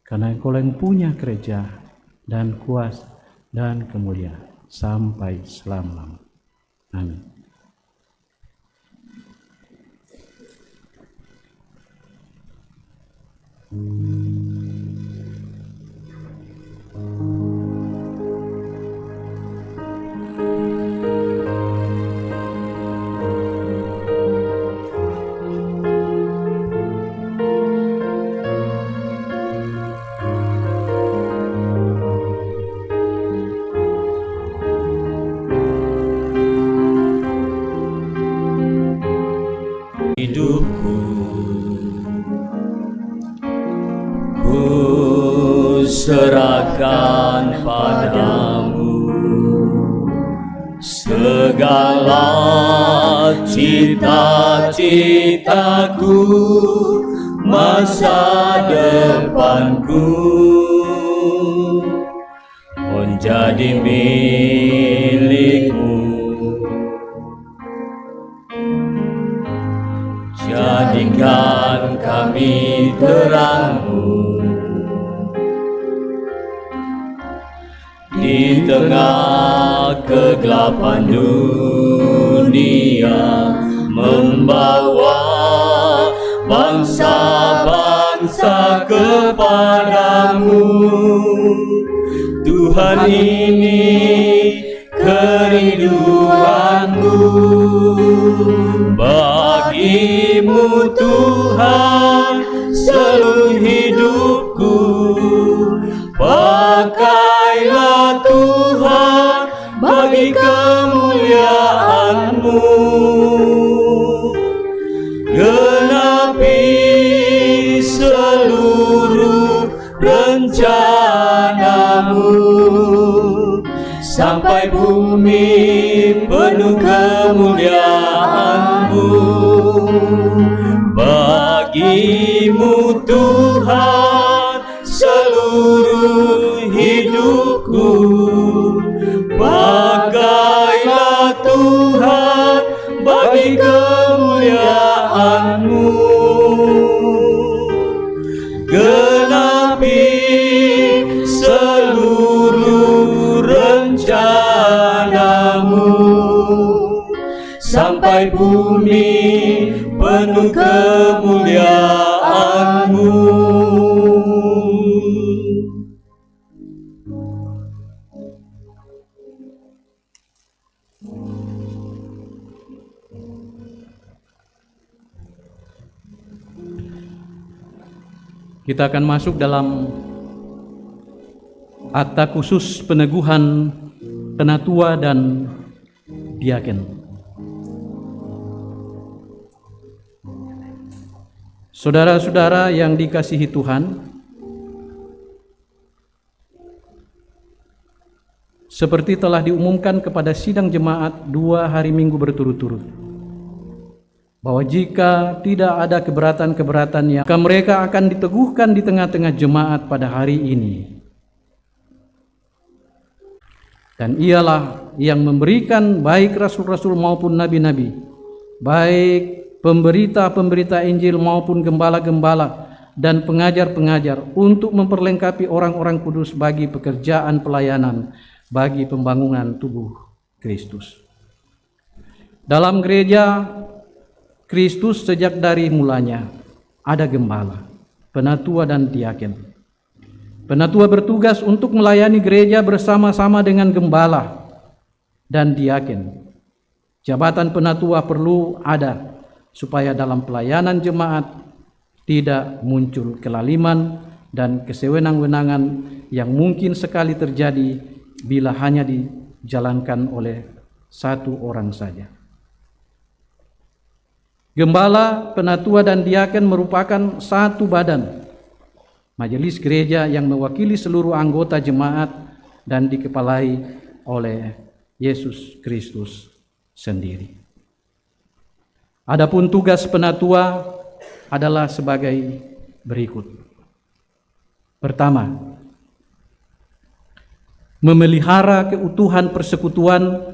D: Karena Engkau yang punya kerajaan dan kuasa dan kemuliaan sampai selama-lamanya. Amin.
B: Hidupku ku serahkan padamu, segala cita-citaku, masa depanku menjadi milik-Mu. Jadikan kami terang-Mu di tengah kegelapan dunia, membawa bangsa-bangsa kepadamu. Tuhan Tuhan ini kerinduanku. Bagimu Tuhan seluruh hidupku. Pakailah Tuhan bagi kemuliaan-Mu. Genapi seluruh rencana-Mu, sampai bumi penuh kemuliaan-Mu. Bagimu Tuhan seluruh hidupku. Pakailah Tuhan bagi kemuliaan-Mu. Genapi seluruh rencana-Mu, sampai bumi penuh kemuliaan-Mu.
D: Kita akan masuk dalam akta khusus peneguhan penatua dan diaken. Saudara-saudara yang dikasihi Tuhan, seperti telah diumumkan kepada sidang jemaat 2 hari Minggu berturut-turut, bahwa jika tidak ada keberatan-keberatan yang mereka akan diteguhkan di tengah-tengah jemaat pada hari ini. Dan ialah yang memberikan baik rasul-rasul maupun nabi-nabi, baik pemberita-pemberita Injil maupun gembala-gembala dan pengajar-pengajar, untuk memperlengkapi orang-orang kudus bagi pekerjaan pelayanan bagi pembangunan tubuh Kristus. Dalam gereja Kristus sejak dari mulanya ada gembala, penatua dan diaken. Penatua bertugas untuk melayani gereja bersama-sama dengan gembala dan diaken. Jabatan penatua perlu ada supaya dalam pelayanan jemaat tidak muncul kelaliman dan kesewenang-wenangan yang mungkin sekali terjadi bila hanya dijalankan oleh satu orang saja. Gembala, penatua, dan diaken merupakan satu badan, majelis gereja yang mewakili seluruh anggota jemaat dan dikepalai oleh Yesus Kristus sendiri. Adapun tugas penatua adalah sebagai berikut. Pertama, memelihara keutuhan persekutuan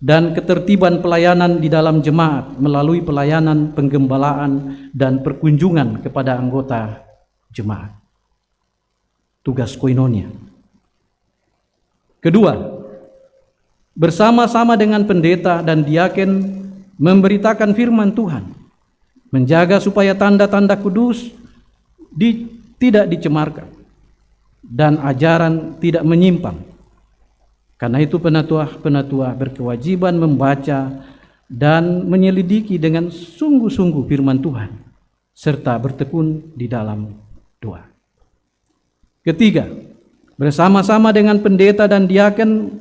D: dan ketertiban pelayanan di dalam jemaat melalui pelayanan penggembalaan dan perkunjungan kepada anggota jemaat. Tugas koinonia. Kedua, bersama-sama dengan pendeta dan diaken memberitakan firman Tuhan, menjaga supaya tanda-tanda kudus tidak dicemarkan dan ajaran tidak menyimpang. Karena itu penatua berkewajiban membaca dan menyelidiki dengan sungguh-sungguh firman Tuhan, serta bertekun di dalam doa. Ketiga, bersama-sama dengan pendeta dan diaken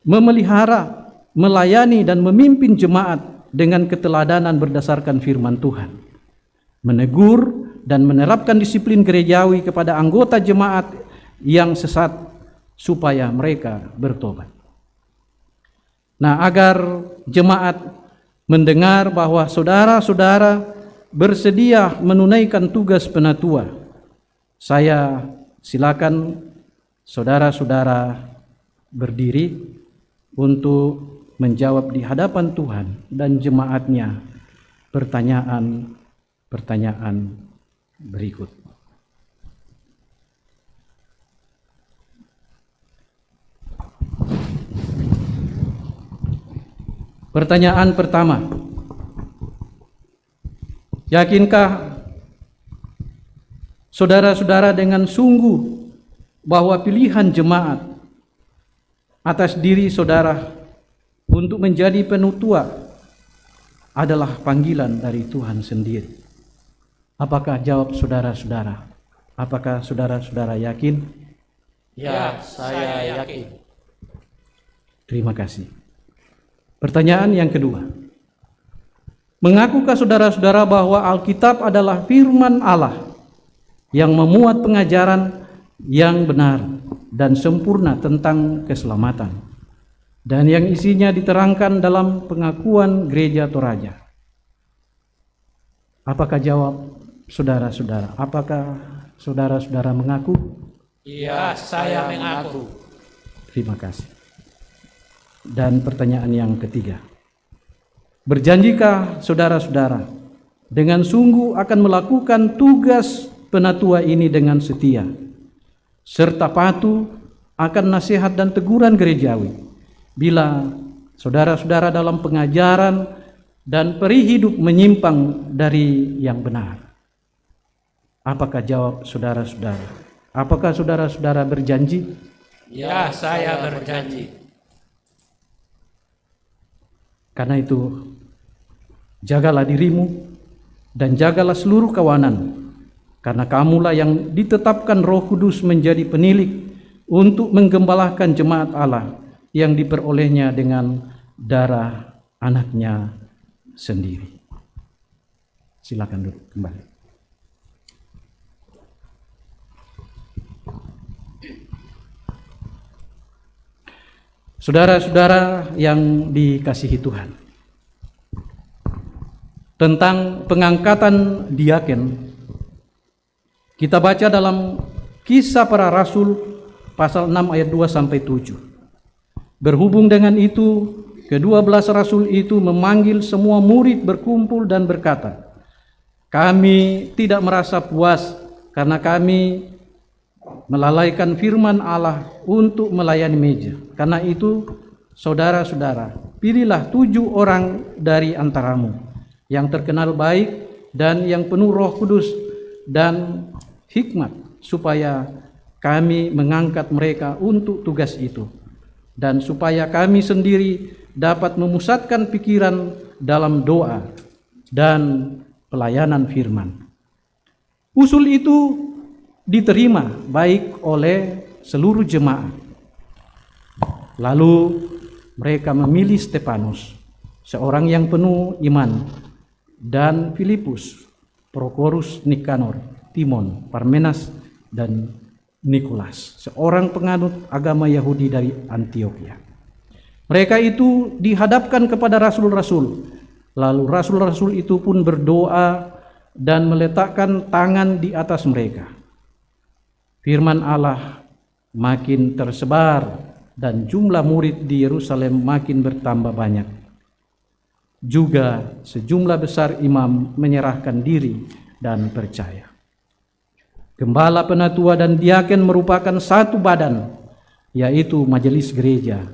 D: memelihara, melayani dan memimpin jemaat dengan keteladanan berdasarkan firman Tuhan, menegur dan menerapkan disiplin gerejawi kepada anggota jemaat yang sesat supaya mereka bertobat. Nah, agar jemaat mendengar bahwa saudara-saudara bersedia menunaikan tugas penatua, saya silakan saudara-saudara berdiri untuk menjawab di hadapan Tuhan dan jemaatnya pertanyaan-pertanyaan berikut. Pertanyaan pertama, yakinkah saudara-saudara dengan sungguh bahwa pilihan jemaat atas diri saudara untuk menjadi penutua adalah panggilan dari Tuhan sendiri. Apakah jawab saudara-saudara? Apakah saudara-saudara yakin?
B: Ya, saya yakin.
D: Terima kasih. Pertanyaan yang kedua. Mengakukah saudara-saudara bahwa Alkitab adalah firman Allah yang memuat pengajaran yang benar dan sempurna tentang keselamatan, dan yang isinya diterangkan dalam pengakuan gereja Toraja? Apakah jawab saudara-saudara? Apakah saudara-saudara mengaku?
B: Ya, saya mengaku.
D: Terima kasih. Dan pertanyaan yang ketiga. Berjanjikah saudara-saudara dengan sungguh akan melakukan tugas penatua ini dengan setia, serta patuh akan nasihat dan teguran gerejawi, bila saudara-saudara dalam pengajaran dan peri hidup menyimpang dari yang benar? Apakah jawab saudara-saudara? Apakah saudara-saudara berjanji?
B: Ya, saya berjanji.
D: Karena itu, jagalah dirimu dan jagalah seluruh kawanan, karena kamulah yang ditetapkan Roh Kudus menjadi penilik untuk menggembalakan jemaat Allah yang diperolehnya dengan darah anaknya sendiri. Silakan duduk kembali. Saudara-saudara yang dikasihi Tuhan, tentang pengangkatan diaken, kita baca dalam Kisah Para Rasul pasal 6 ayat 2 sampai 7. Berhubung dengan itu, ke-12 rasul itu memanggil semua murid berkumpul dan berkata, "Kami tidak merasa puas karena kami melalaikan firman Allah untuk melayani meja. Karena itu, saudara-saudara, pilihlah 7 orang dari antaramu yang terkenal baik dan yang penuh Roh Kudus dan hikmat, supaya kami mengangkat mereka untuk tugas itu, dan supaya kami sendiri dapat memusatkan pikiran dalam doa dan pelayanan firman." Usul itu diterima baik oleh seluruh jemaat. Lalu mereka memilih Stefanus, seorang yang penuh iman, dan Filipus, Prokorus, Nikanor, Timon, Parmenas, dan Nikolas, seorang penganut agama Yahudi dari Antioquia. Mereka itu dihadapkan kepada rasul-rasul. Lalu rasul-rasul itu pun berdoa dan meletakkan tangan di atas mereka. Firman Allah makin tersebar dan jumlah murid di Yerusalem makin bertambah banyak. Juga sejumlah besar imam menyerahkan diri dan percaya. Gembala, penatua, dan diaken merupakan satu badan, yaitu majelis gereja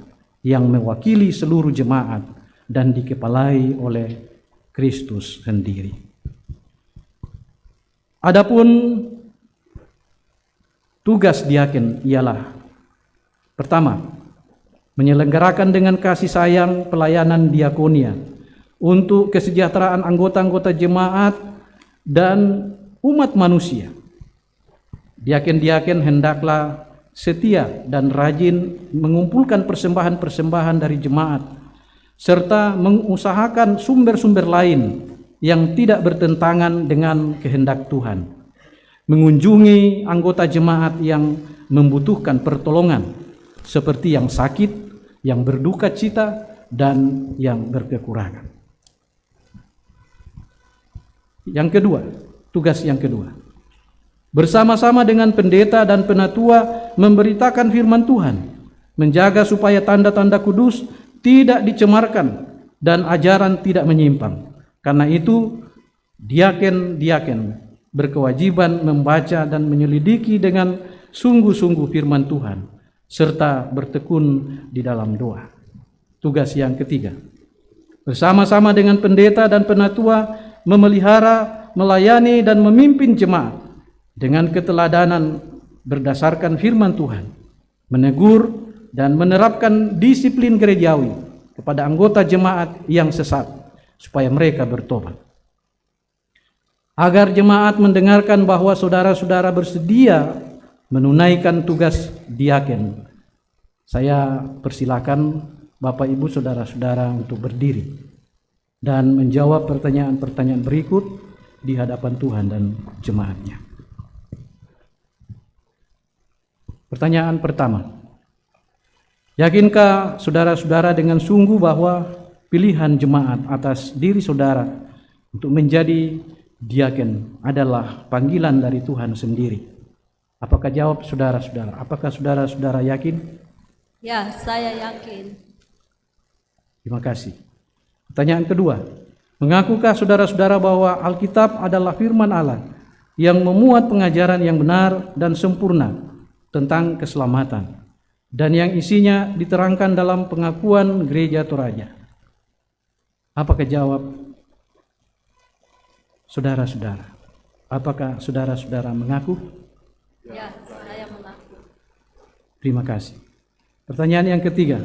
D: yang mewakili seluruh jemaat dan dikepalai oleh Kristus sendiri. Adapun tugas diaken ialah: pertama, menyelenggarakan dengan kasih sayang pelayanan diakonia untuk kesejahteraan anggota-anggota jemaat dan umat manusia. Diaken-diaken hendaklah setia dan rajin mengumpulkan persembahan-persembahan dari jemaat, serta mengusahakan sumber-sumber lain yang tidak bertentangan dengan kehendak Tuhan, mengunjungi anggota jemaat yang membutuhkan pertolongan, seperti yang sakit, yang berduka cita, dan yang berkekurangan. Yang kedua, tugas yang kedua, bersama-sama dengan pendeta dan penatua memberitakan firman Tuhan, menjaga supaya tanda-tanda kudus tidak dicemarkan dan ajaran tidak menyimpang. Karena itu, diaken-diaken berkewajiban membaca dan menyelidiki dengan sungguh-sungguh firman Tuhan, serta bertekun di dalam doa. Tugas yang ketiga, bersama-sama dengan pendeta dan penatua memelihara, melayani, dan memimpin jemaat dengan keteladanan berdasarkan firman Tuhan, menegur, dan menerapkan disiplin gerejawi kepada anggota jemaat yang sesat supaya mereka bertobat. Agar jemaat mendengarkan bahwa saudara-saudara bersedia menunaikan tugas diaken, saya persilakan Bapak Ibu saudara-saudara untuk berdiri dan menjawab pertanyaan-pertanyaan berikut di hadapan Tuhan dan jemaatnya. Pertanyaan pertama, yakinkah saudara-saudara dengan sungguh bahwa pilihan jemaat atas diri saudara untuk menjadi diaken adalah panggilan dari Tuhan sendiri? Apakah jawab saudara-saudara? Apakah saudara-saudara yakin?
F: Ya, saya yakin.
D: Terima kasih. Pertanyaan kedua, mengakukah saudara-saudara bahwa Alkitab adalah firman Allah yang memuat pengajaran yang benar dan sempurna tentang keselamatan, dan yang isinya diterangkan dalam pengakuan Gereja Toraja? Apakah jawab saudara-saudara? Apakah saudara-saudara mengaku?
F: Ya, saya mengaku.
D: Terima kasih. Pertanyaan yang ketiga,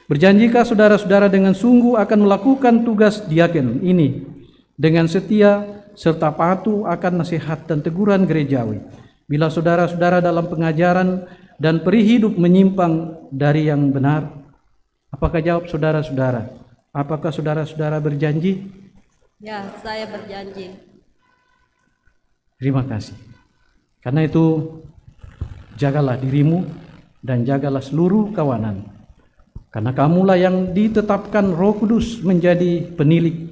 D: berjanjikah saudara-saudara dengan sungguh akan melakukan tugas diaken ini dengan setia serta patuh akan nasihat dan teguran gerejawi bila saudara-saudara dalam pengajaran dan peri hidup menyimpang dari yang benar? Apakah jawab saudara-saudara? Apakah saudara-saudara berjanji?
F: Ya, saya berjanji.
D: Terima kasih. Karena itu, jagalah dirimu dan jagalah seluruh kawanan. Karena kamulah yang ditetapkan Roh Kudus menjadi penilik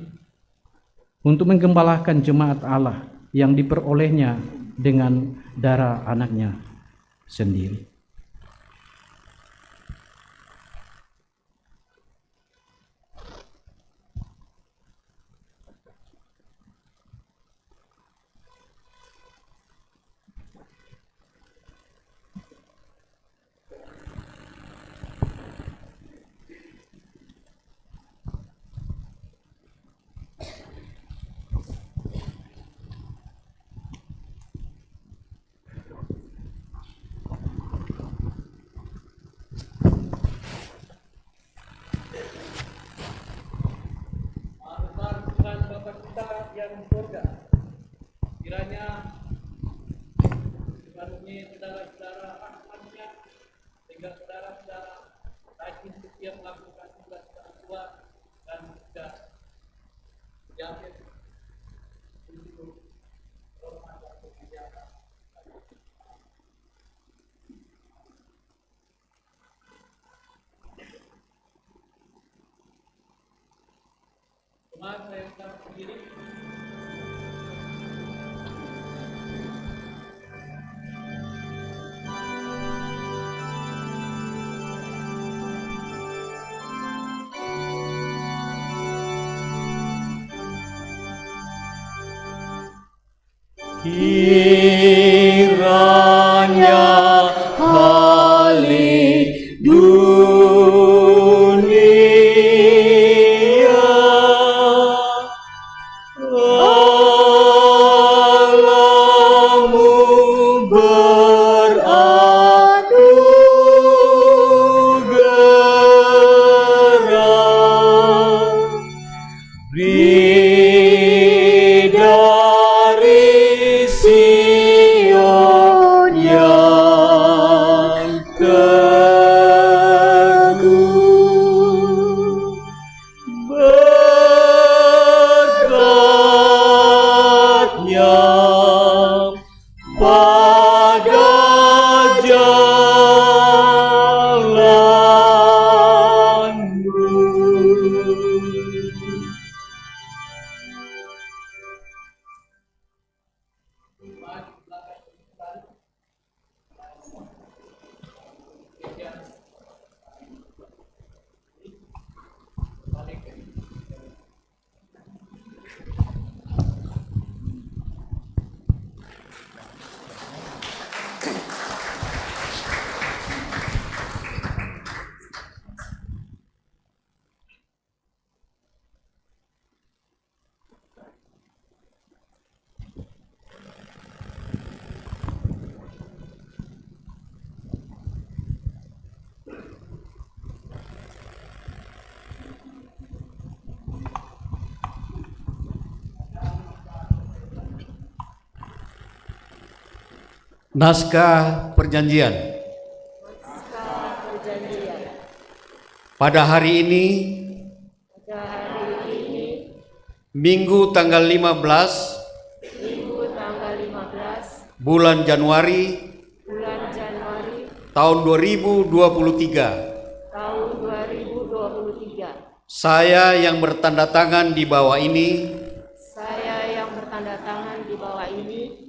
D: untuk menggembalakan jemaat Allah yang diperolehnya dengan darah anaknya sendiri. Kiranya dikaruniai saudara-saudara rahmat-Nya sehingga saudara-saudara rajin setia melakukan tugas Tuhan dan tidak yakin untuk hormat dan kebijakan. Jemaat saya undang berdiri.
B: Kiranya haleluya, Allahmu beranugerah, dari Sion yang teguh, berkatnya pada jalanmu.
G: Naskah Perjanjian. Pada hari ini, Minggu tanggal 15 bulan Januari tahun 2023. Saya yang bertanda tangan di bawah ini,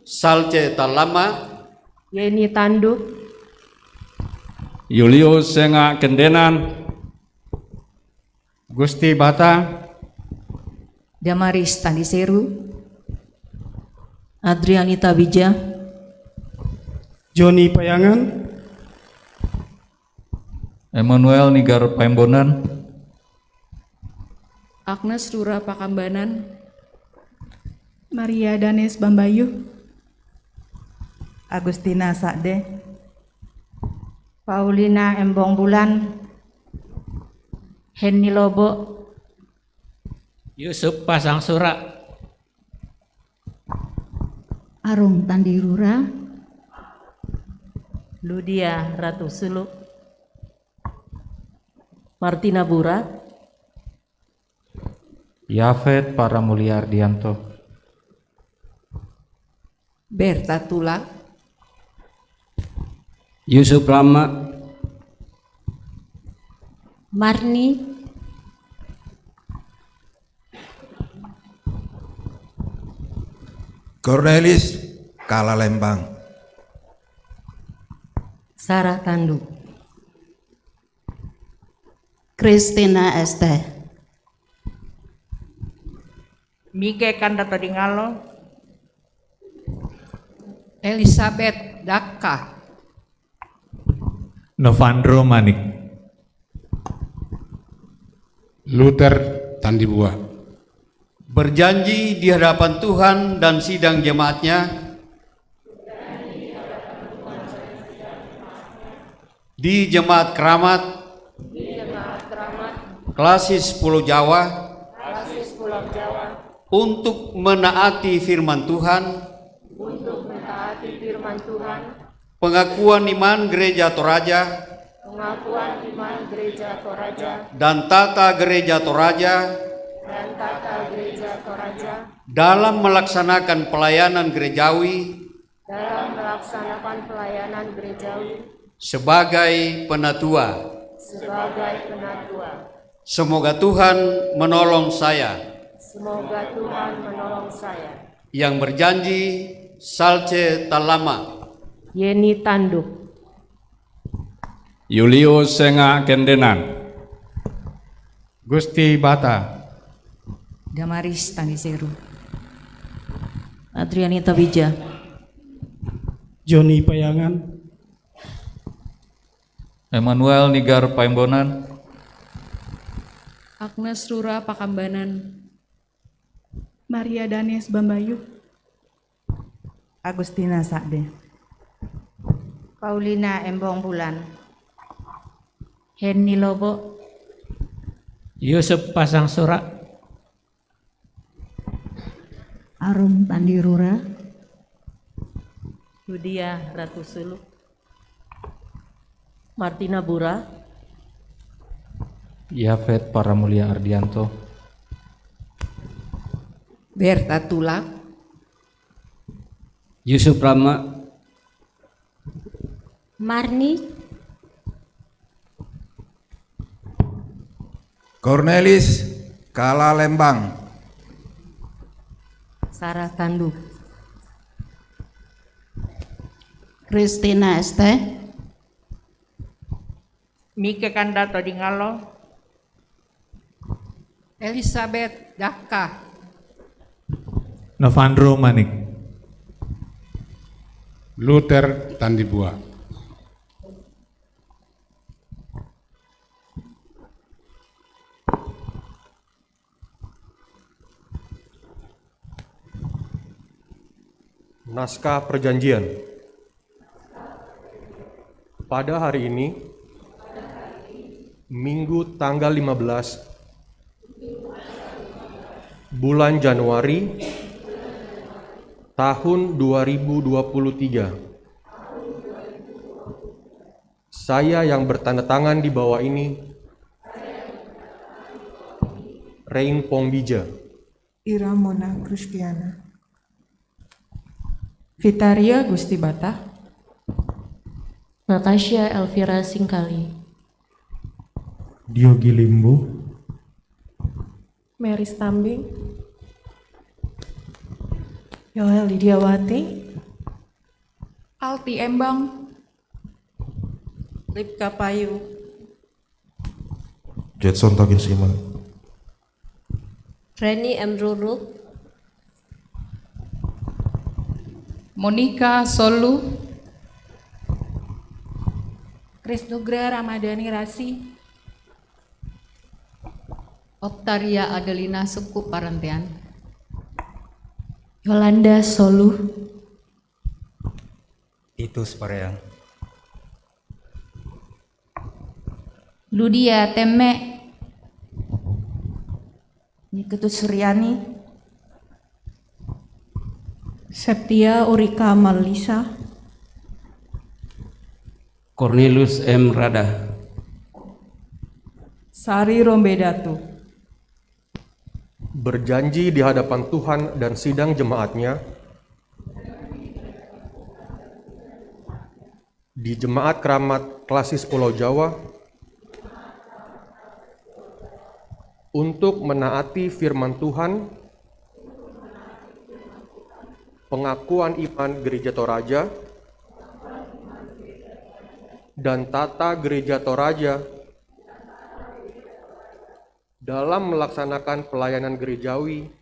G: Salce Talama,
H: Yeni Tanduk,
I: Yulio Senga Kendenan,
J: Gusti Bata,
K: Damaris Tandiseru, Adrianita Bija,
J: Joni Payangan,
I: Emmanuel Nigar Paembonan,
E: Agnes Rura Pakambanan,
H: Maria Danes Bambayu,
K: Agustina Sakde,
H: Paulina Embong Bulan, Henny Lobo,
C: Yusuf Pasang Surak,
K: Arung Tandirura,
H: Ludia Ratu Suluk, Martina Bura,
J: Yafet Paramulia Ardianto,
K: Berta Tula,
B: Yusuf Rama,
K: Marni,
L: Cornelis Kalalembang,
H: Sarah Tanduk,
F: Christina Este,
H: Mike Kandata Dingalo,
K: Elizabeth Daka,
I: Novandro Manik,
J: Luther Tandibua.
G: berjanji di hadapan Tuhan dan sidang jemaatnya di Jemaat Keramat Klasis Pulau Jawa untuk menaati firman Tuhan, pengakuan iman Gereja Toraja, dan tata Gereja Toraja, dalam melaksanakan pelayanan gerejawi, sebagai penatua. Semoga Tuhan menolong saya. Yang berjanji, Salce Talama,
H: Yeni Tanduk,
I: Yulio Senga Kendenan,
J: Gusti Bata,
K: Damaris Tandiseru, Adrianita Bija,
J: Joni Payangan,
I: Emmanuel Nigar Paembonan,
E: Agnes Rura Pakambanan,
H: Maria Danes Bambayu,
K: Agustina Sakde,
H: Paulina Embong Bulan, Henny Lobo,
C: Yusuf Pasang Surak,
K: Arung Tandirura,
H: Ludia Ratu Suluk, Martina Bura,
J: Yafet Paramulia Ardianto,
K: Berta Tula,
B: Yusuf Rama,
H: Marni,
L: Cornelis Kalalembang,
H: Sarah Tanduk,
F: Christina Este,
H: Mike Kandata Dingalo,
K: Elizabeth Daka,
I: Novandro Manik,
J: Luther Tandibua.
M: Naskah Perjanjian. Pada hari ini, Minggu tanggal 15 bulan Januari tahun 2023. Saya yang bertanda tangan di bawah ini, Rein Pongbija.
N: Ira Mona Kristiana. Vitaria Gusti Bata.
H: Natasha Elvira Singkali.
J: Diogi Limbu,
N: Mary Stambing. Yoel Lidiawati. Alti Embang. Lipka Payu.
O: Jetson Takin Sima.
H: Reni M. Ruru.
K: Monika Solu.
N: Krisnugra Ramadhani Rasi.
K: Oktaria Adelina Suku Parantian.
N: Yolanda Solu.
L: Titus Pareang.
N: Ludia Teme. Niketut Suryani. Septia Urika Malisa.
C: Cornelius M. Rada.
N: Sari Rombedatu.
M: Berjanji di hadapan Tuhan dan sidang jemaatnya, di Jemaat Keramat Klasis Pulau Jawa, untuk menaati firman Tuhan, pengakuan iman Gereja Toraja, dan tata Gereja Toraja dalam melaksanakan pelayanan gerejawi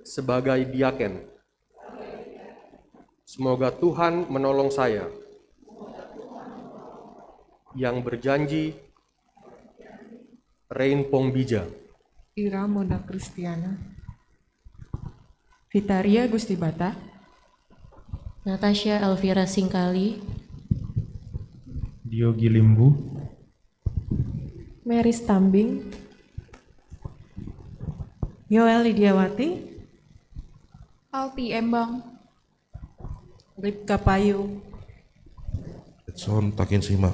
M: sebagai diaken. Semoga Tuhan menolong saya yang berjanji, Rein Pongbija.
N: Ira Mona Kristiana. Vitaria Gusti Bata.
H: Natasha Elvira Singkali.
J: Diogi Limbu,
N: Mary Stambing. Yoel Lidiawati. Alti Embang. Lipka Payu.
O: Jetson Takin Sima.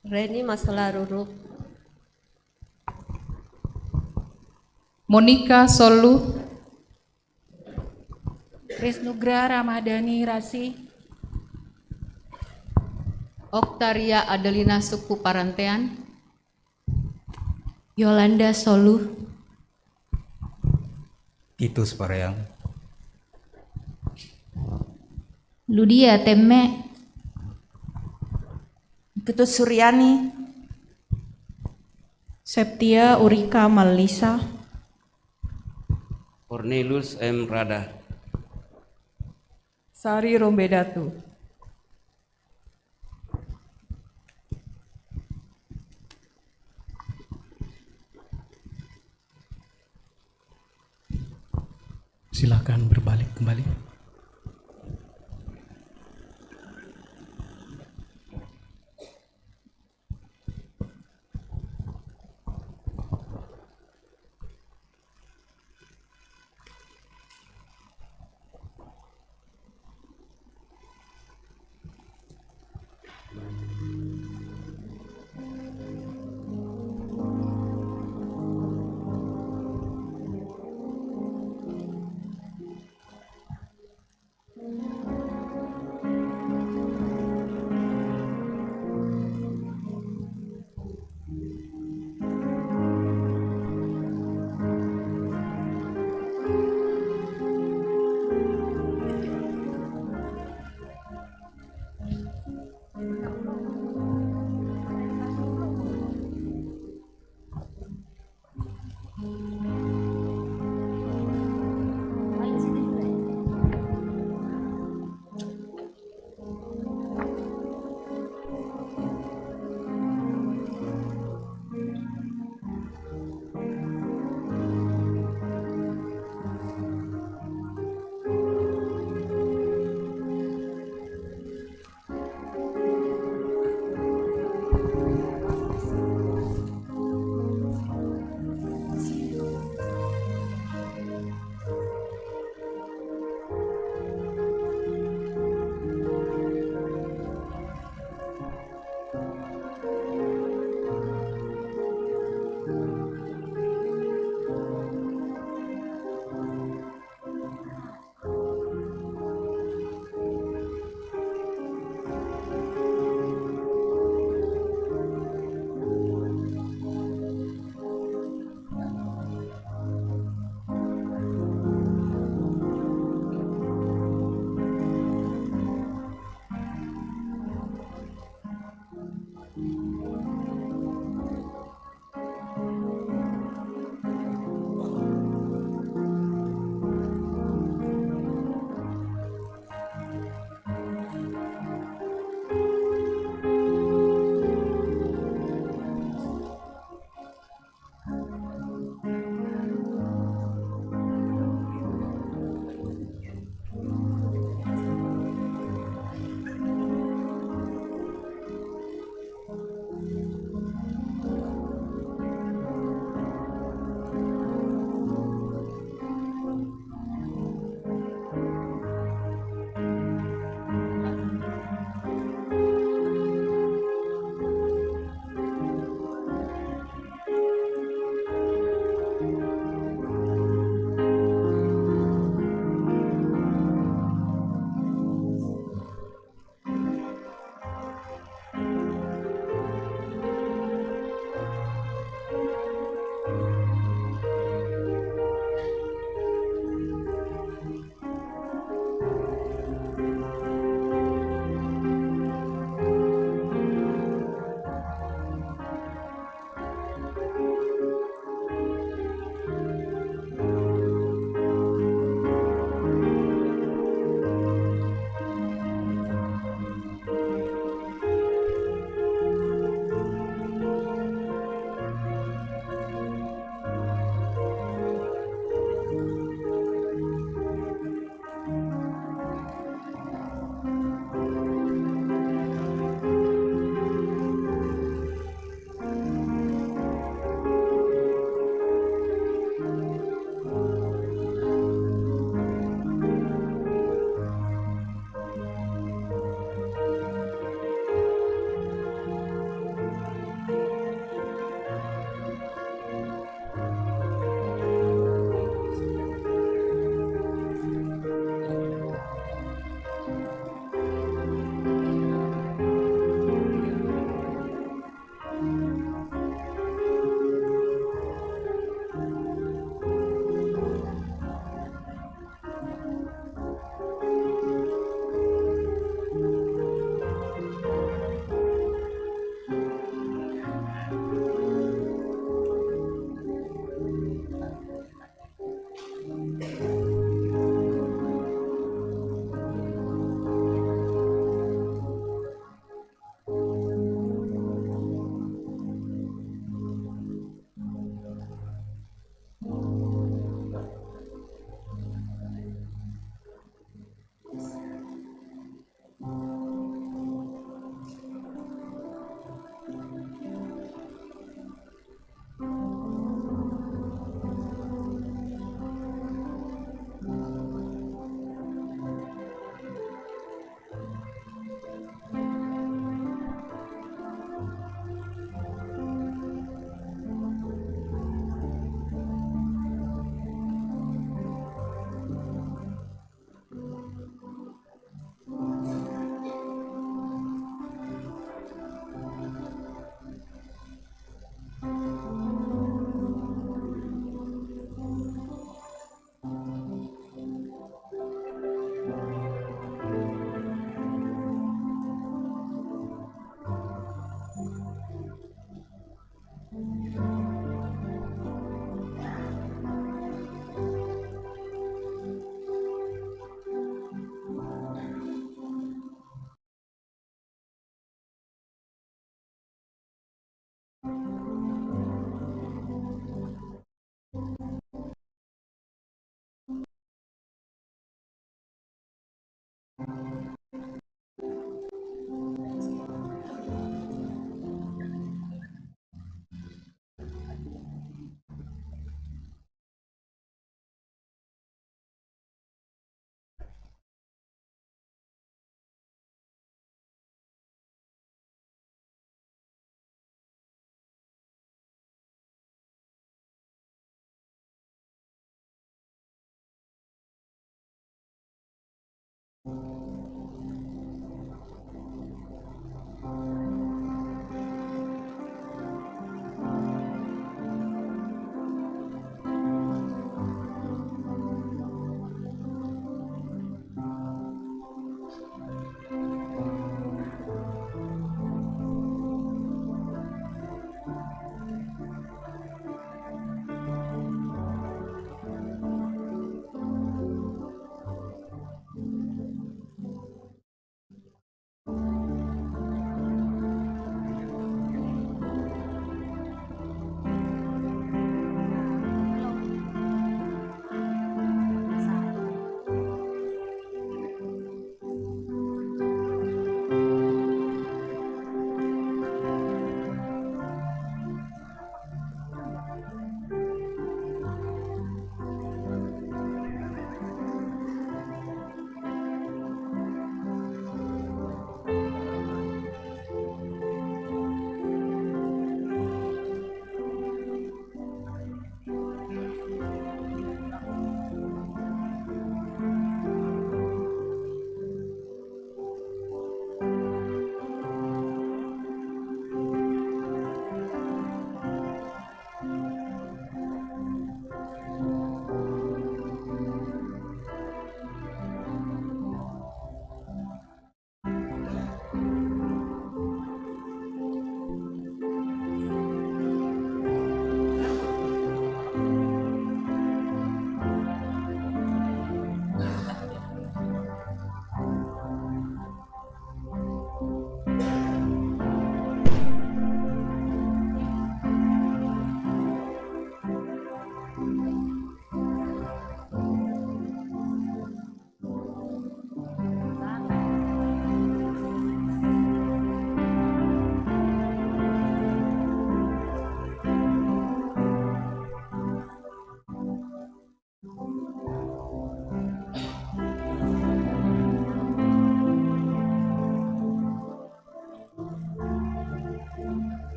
H: Reni Masela Ruru.
K: Monika Solu.
N: Krisnugra Ramadhani Rasi.
K: Oktaria Adelina Suku Parantian.
N: Yolanda Solu.
L: Titus Pareang.
N: Ludia Teme. Ketut Suryani. Septia Urika Malisa.
C: Cornelius M. Rada.
N: Sari Rombedatu.
D: Silakan berbalik kembali.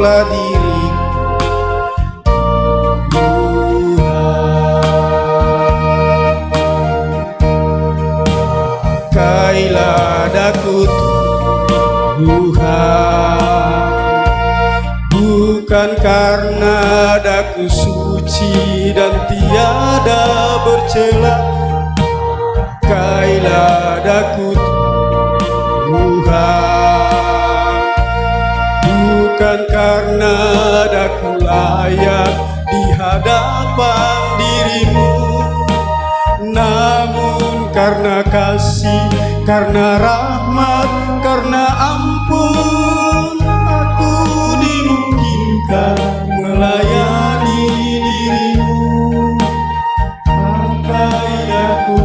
P: peluklah diriku pakailah daku Tuhan, bukan karena daku suci dan tiada bercela. Pakailah daku Tuhan, bukan karena daku layak di hadapan dirimu, namun karena kasih, karena rahmat, karena ampun, aku dimungkinkan melayani dirimu. Pakai aku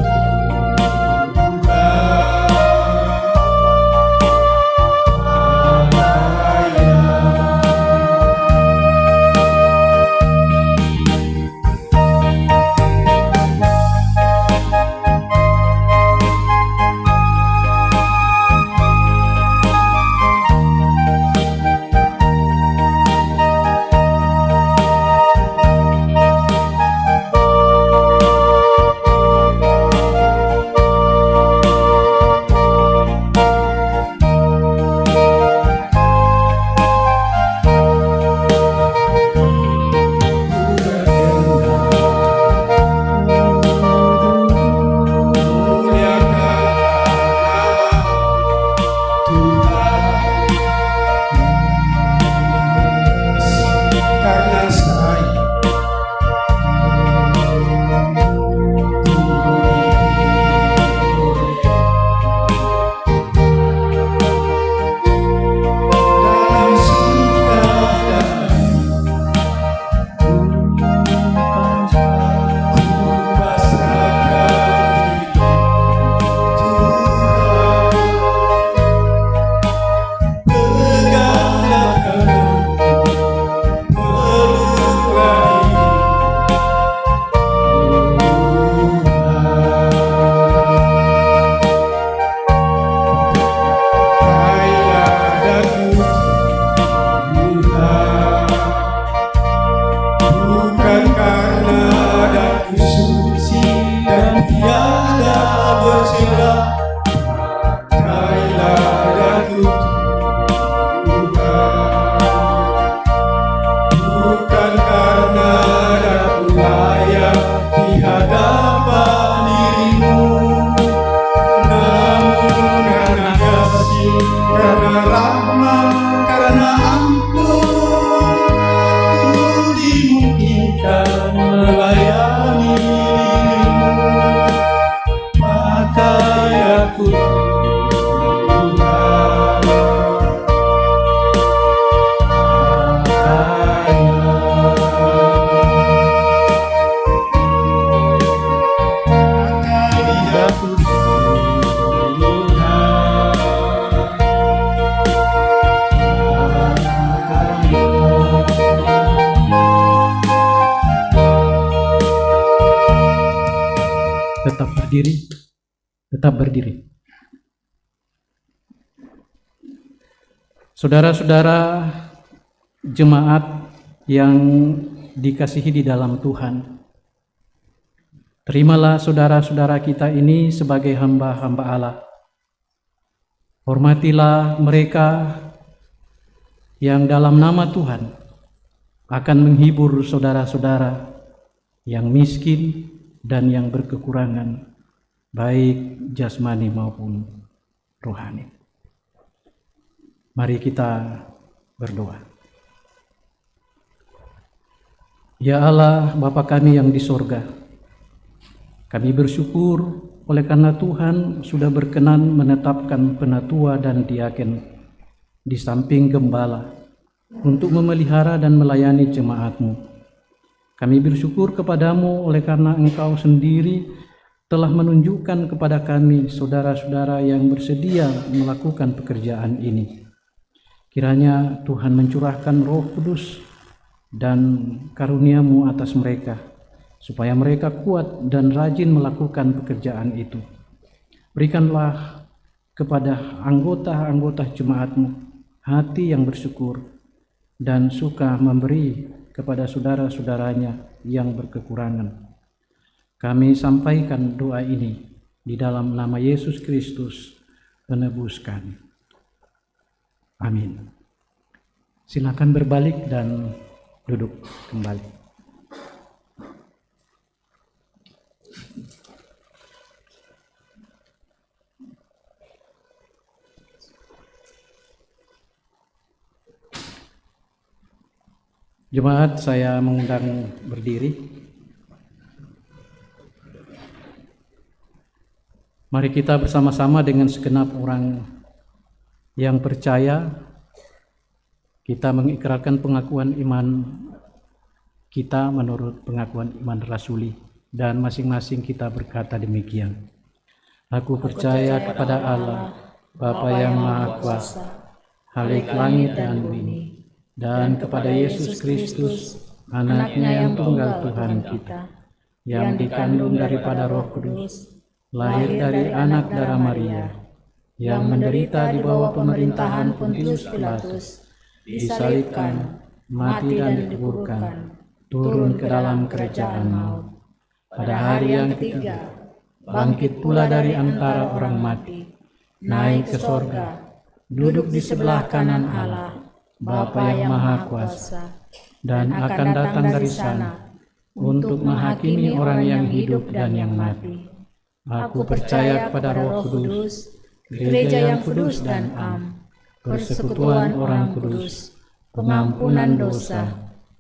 D: tetap berdiri. Saudara-saudara jemaat yang dikasihi di dalam Tuhan, terimalah saudara-saudara kita ini sebagai hamba-hamba Allah. Hormatilah mereka yang dalam nama Tuhan akan menghibur saudara-saudara yang miskin dan yang berkekurangan, baik jasmani maupun rohani. Mari kita berdoa. Ya Allah, Bapa kami yang di sorga, kami bersyukur oleh karena Tuhan sudah berkenan menetapkan penatua dan diaken di samping gembala untuk memelihara dan melayani jemaat-Mu. Kami bersyukur kepadamu oleh karena Engkau sendiri telah menunjukkan kepada kami saudara-saudara yang bersedia melakukan pekerjaan ini. Kiranya Tuhan mencurahkan Roh Kudus dan karunia-Mu atas mereka, supaya mereka kuat dan rajin melakukan pekerjaan itu. Berikanlah kepada anggota-anggota jemaat-Mu hati yang bersyukur, dan suka memberi kepada saudara-saudaranya yang berkekurangan. Kami sampaikan doa ini di dalam nama Yesus Kristus, penebus kami. Amin. Silakan berbalik dan duduk kembali. Jemaat, saya mengundang berdiri. Mari kita bersama-sama dengan segenap orang yang percaya, kita mengikrarkan pengakuan iman kita menurut pengakuan iman rasuli, dan masing-masing kita berkata demikian. Aku percaya kepada Allah, Bapa yang Maha Kuasa, Khalik langit dan bumi, dan kepada Yesus Kristus, Anaknya yang tunggal Tuhan kita, yang dikandung daripada Roh Kudus, lahir dari anak darah Maria, yang menderita di bawah pemerintahan Pontius Pilatus, disalibkan, mati dan dikuburkan, turun ke dalam kerajaan maut. Pada hari yang ketiga, bangkit pula dari antara orang mati, naik ke sorga, duduk di sebelah kanan Allah, Bapa yang Maha Kuasa, dan akan datang dari sana untuk menghakimi orang yang hidup dan yang mati. Aku percaya kepada Roh Kudus, gereja yang kudus dan am, persekutuan orang kudus, pengampunan dosa,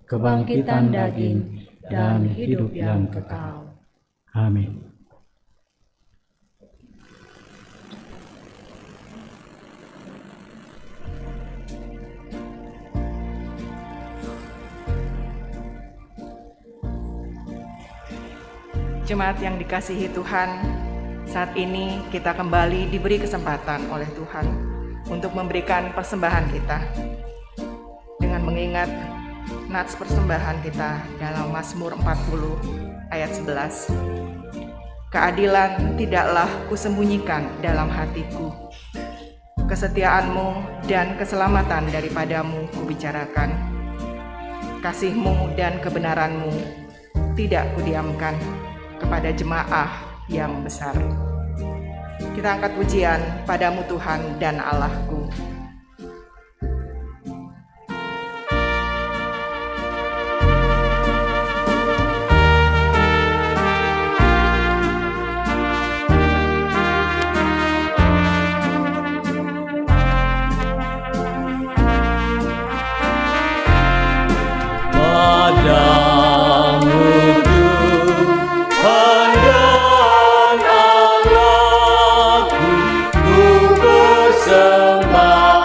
D: kebangkitan daging, dan hidup yang kekal. Amin.
Q: Jemaat yang dikasihi Tuhan, saat ini kita kembali diberi kesempatan oleh Tuhan untuk memberikan persembahan kita dengan mengingat nats persembahan kita dalam Mazmur 40 ayat 11. Keadilan tidaklah kusembunyikan dalam hatiku, kesetiaanmu dan keselamatan daripadamu kubicarakan, kasihmu dan kebenaranmu tidak kudiamkan kepada jemaah yang besar. Kita angkat pujian padamu Tuhan dan Allahku.
P: Sembah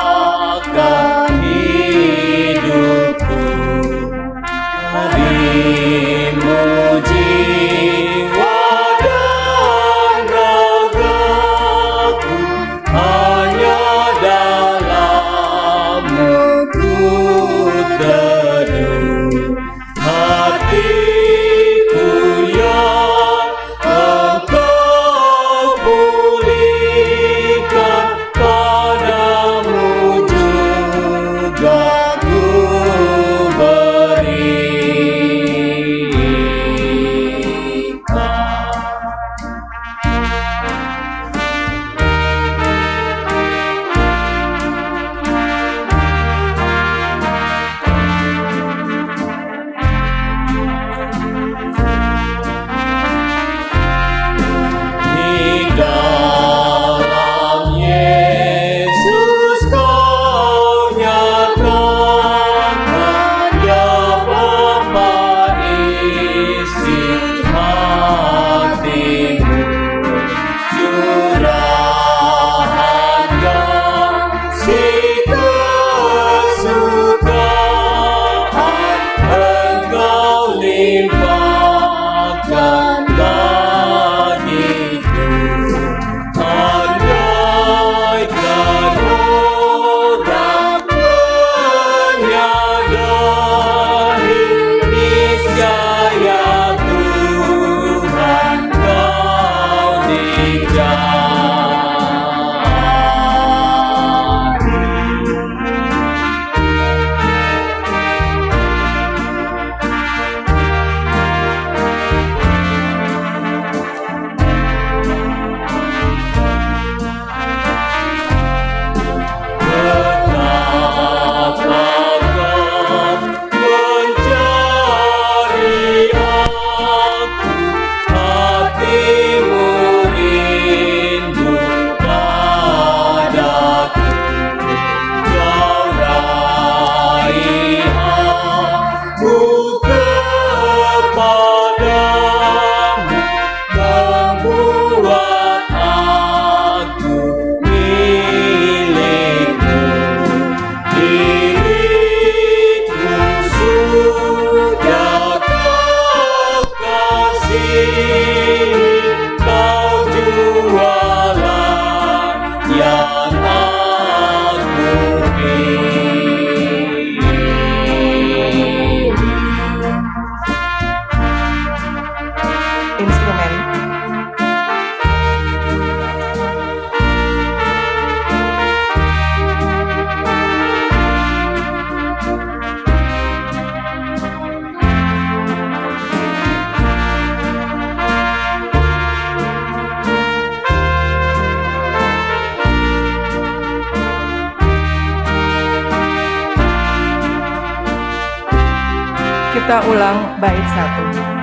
Q: Kita ulang bait 1.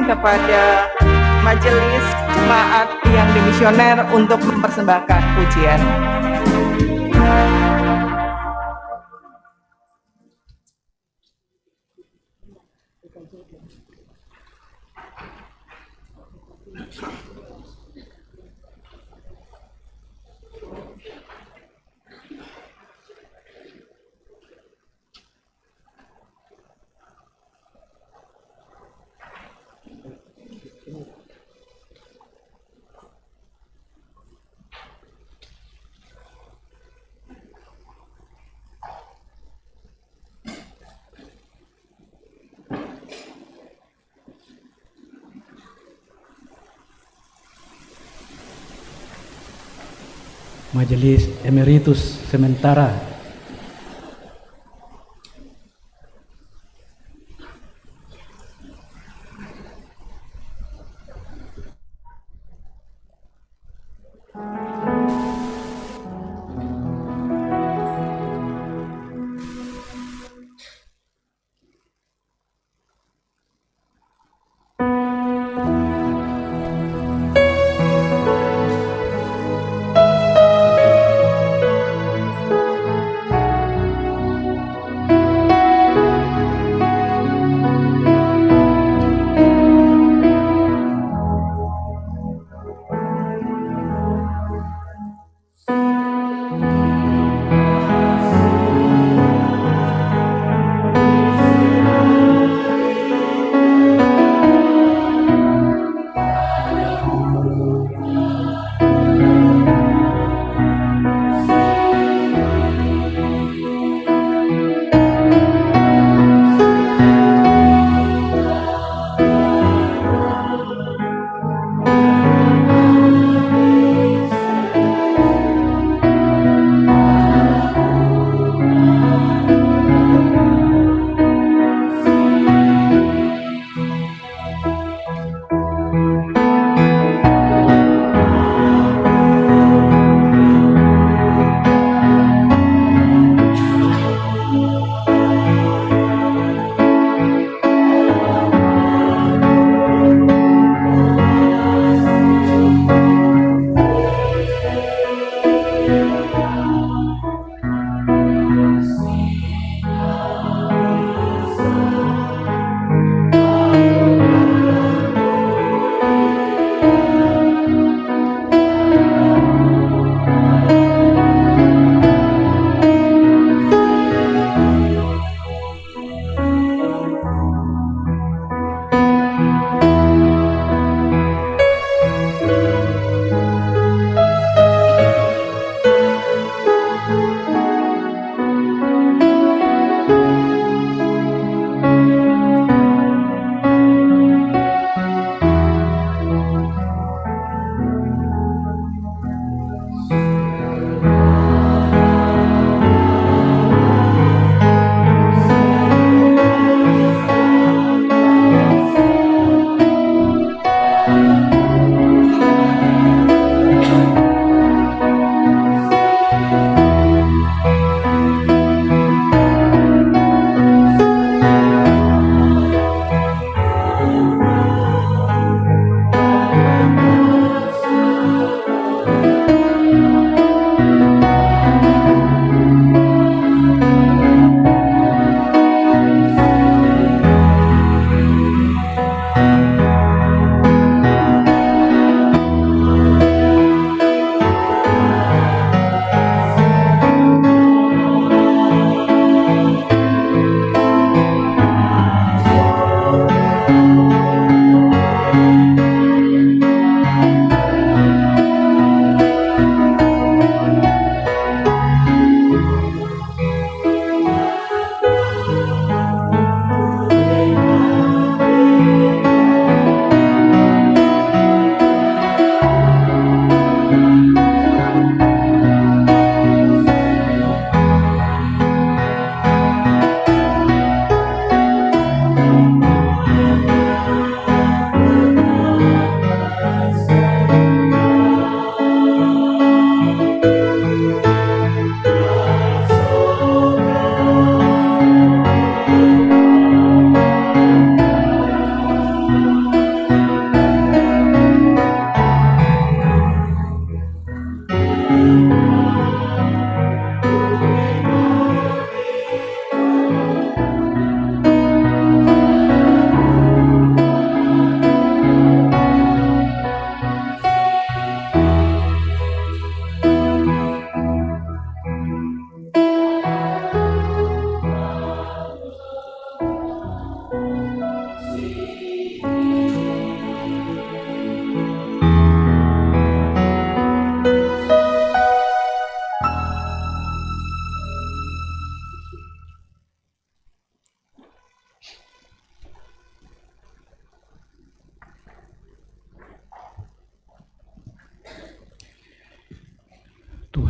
Q: Kepada majelis jemaat yang dimisioner untuk mempersembahkan pujian.
D: Majelis Emeritus sementara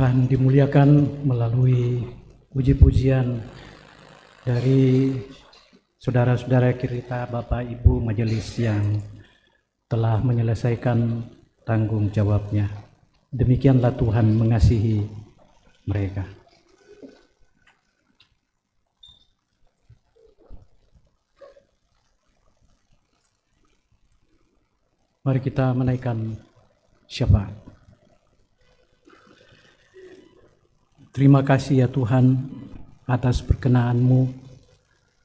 D: Tuhan dimuliakan melalui puji-pujian dari saudara-saudara kita, Bapak Ibu majelis yang telah menyelesaikan tanggung jawabnya. Demikianlah Tuhan mengasihi mereka. Mari kita menaikkan syafaat. Terima kasih ya Tuhan atas perkenan-Mu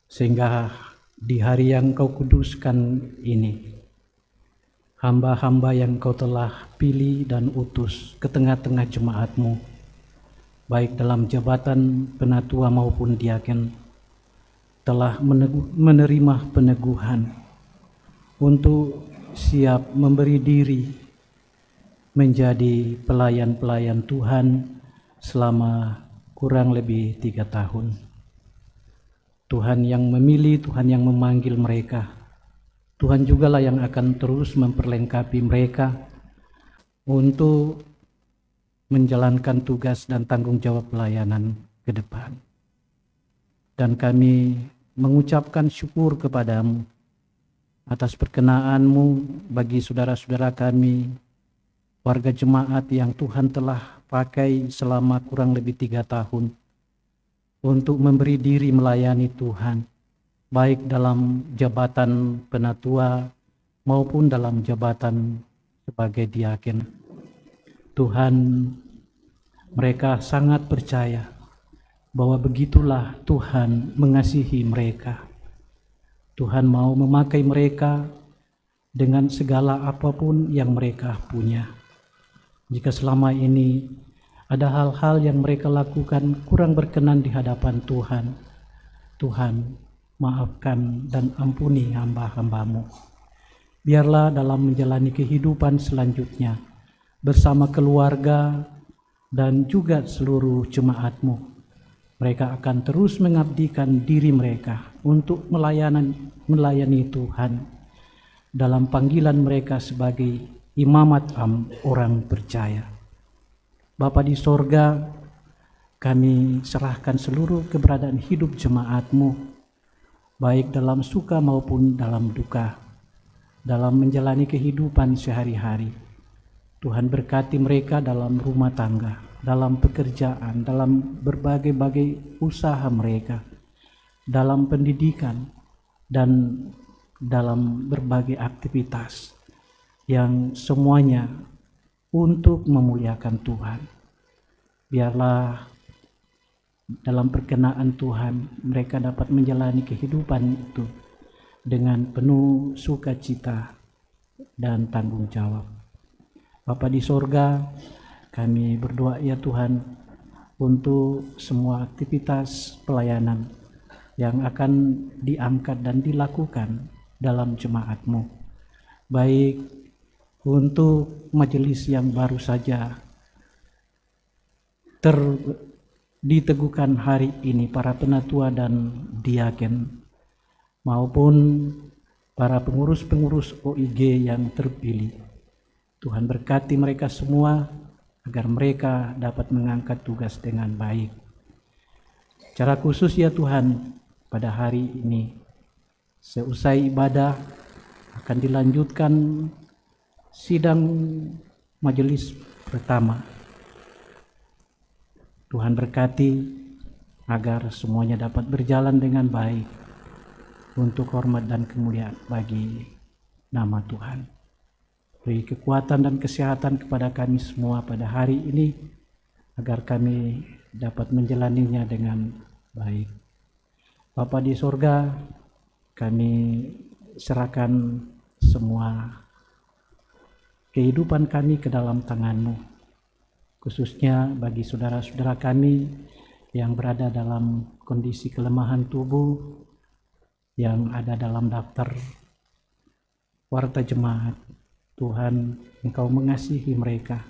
D: sehingga di hari yang Kau kuduskan ini, hamba-hamba yang Kau telah pilih dan utus ke tengah-tengah jemaat-Mu, baik dalam jabatan penatua maupun diaken, telah menerima peneguhan untuk siap memberi diri menjadi pelayan-pelayan Tuhan selama kurang lebih 3 tahun. Tuhan yang memilih, Tuhan yang memanggil mereka. Tuhan jugalah yang akan terus memperlengkapi mereka untuk menjalankan tugas dan tanggung jawab pelayanan ke depan. Dan kami mengucapkan syukur kepadamu atas perkenan-Mu bagi saudara-saudara kami, warga jemaat yang Tuhan telah pakai selama kurang lebih 3 tahun untuk memberi diri melayani Tuhan, baik dalam jabatan penatua maupun dalam jabatan sebagai diaken. Tuhan, mereka sangat percaya bahwa begitulah Tuhan mengasihi mereka. Tuhan mau memakai mereka dengan segala apapun yang mereka punya. Jika selama ini ada hal-hal yang mereka lakukan kurang berkenan di hadapan Tuhan, Tuhan maafkan dan ampuni hamba-hamba-Mu. Biarlah dalam menjalani kehidupan selanjutnya bersama keluarga dan juga seluruh jemaat-Mu, mereka akan terus mengabdikan diri mereka untuk melayani Tuhan dalam panggilan mereka sebagai imamat orang percaya. Bapa di sorga, kami serahkan seluruh keberadaan hidup jemaat-Mu, baik dalam suka maupun dalam duka, dalam menjalani kehidupan sehari-hari. Tuhan berkati mereka dalam rumah tangga, dalam pekerjaan, dalam berbagai-bagai usaha mereka, dalam pendidikan, dan dalam berbagai aktivitas yang semuanya untuk memuliakan Tuhan. Biarlah dalam perkenaan Tuhan mereka dapat menjalani kehidupan itu dengan penuh sukacita dan tanggung jawab. Bapa di sorga, kami berdoa ya Tuhan untuk semua aktivitas pelayanan yang akan diangkat dan dilakukan dalam jemaat-Mu. Baik untuk majelis yang baru saja diteguhkan hari ini, para penatua dan diaken, maupun para pengurus-pengurus OIG yang terpilih. Tuhan berkati mereka semua agar mereka dapat mengangkat tugas dengan baik. Secara khusus ya Tuhan, pada hari ini seusai ibadah akan dilanjutkan sidang majelis pertama. Tuhan berkati agar semuanya dapat berjalan dengan baik untuk hormat dan kemuliaan bagi nama Tuhan. Beri kekuatan dan kesehatan kepada kami semua pada hari ini agar kami dapat menjalaninya dengan baik. Bapa di sorga, kami serahkan semua kehidupan kami ke dalam tangan-Mu, khususnya bagi saudara-saudara kami yang berada dalam kondisi kelemahan tubuh, yang ada dalam daftar warta jemaat. Tuhan, Engkau mengasihi mereka,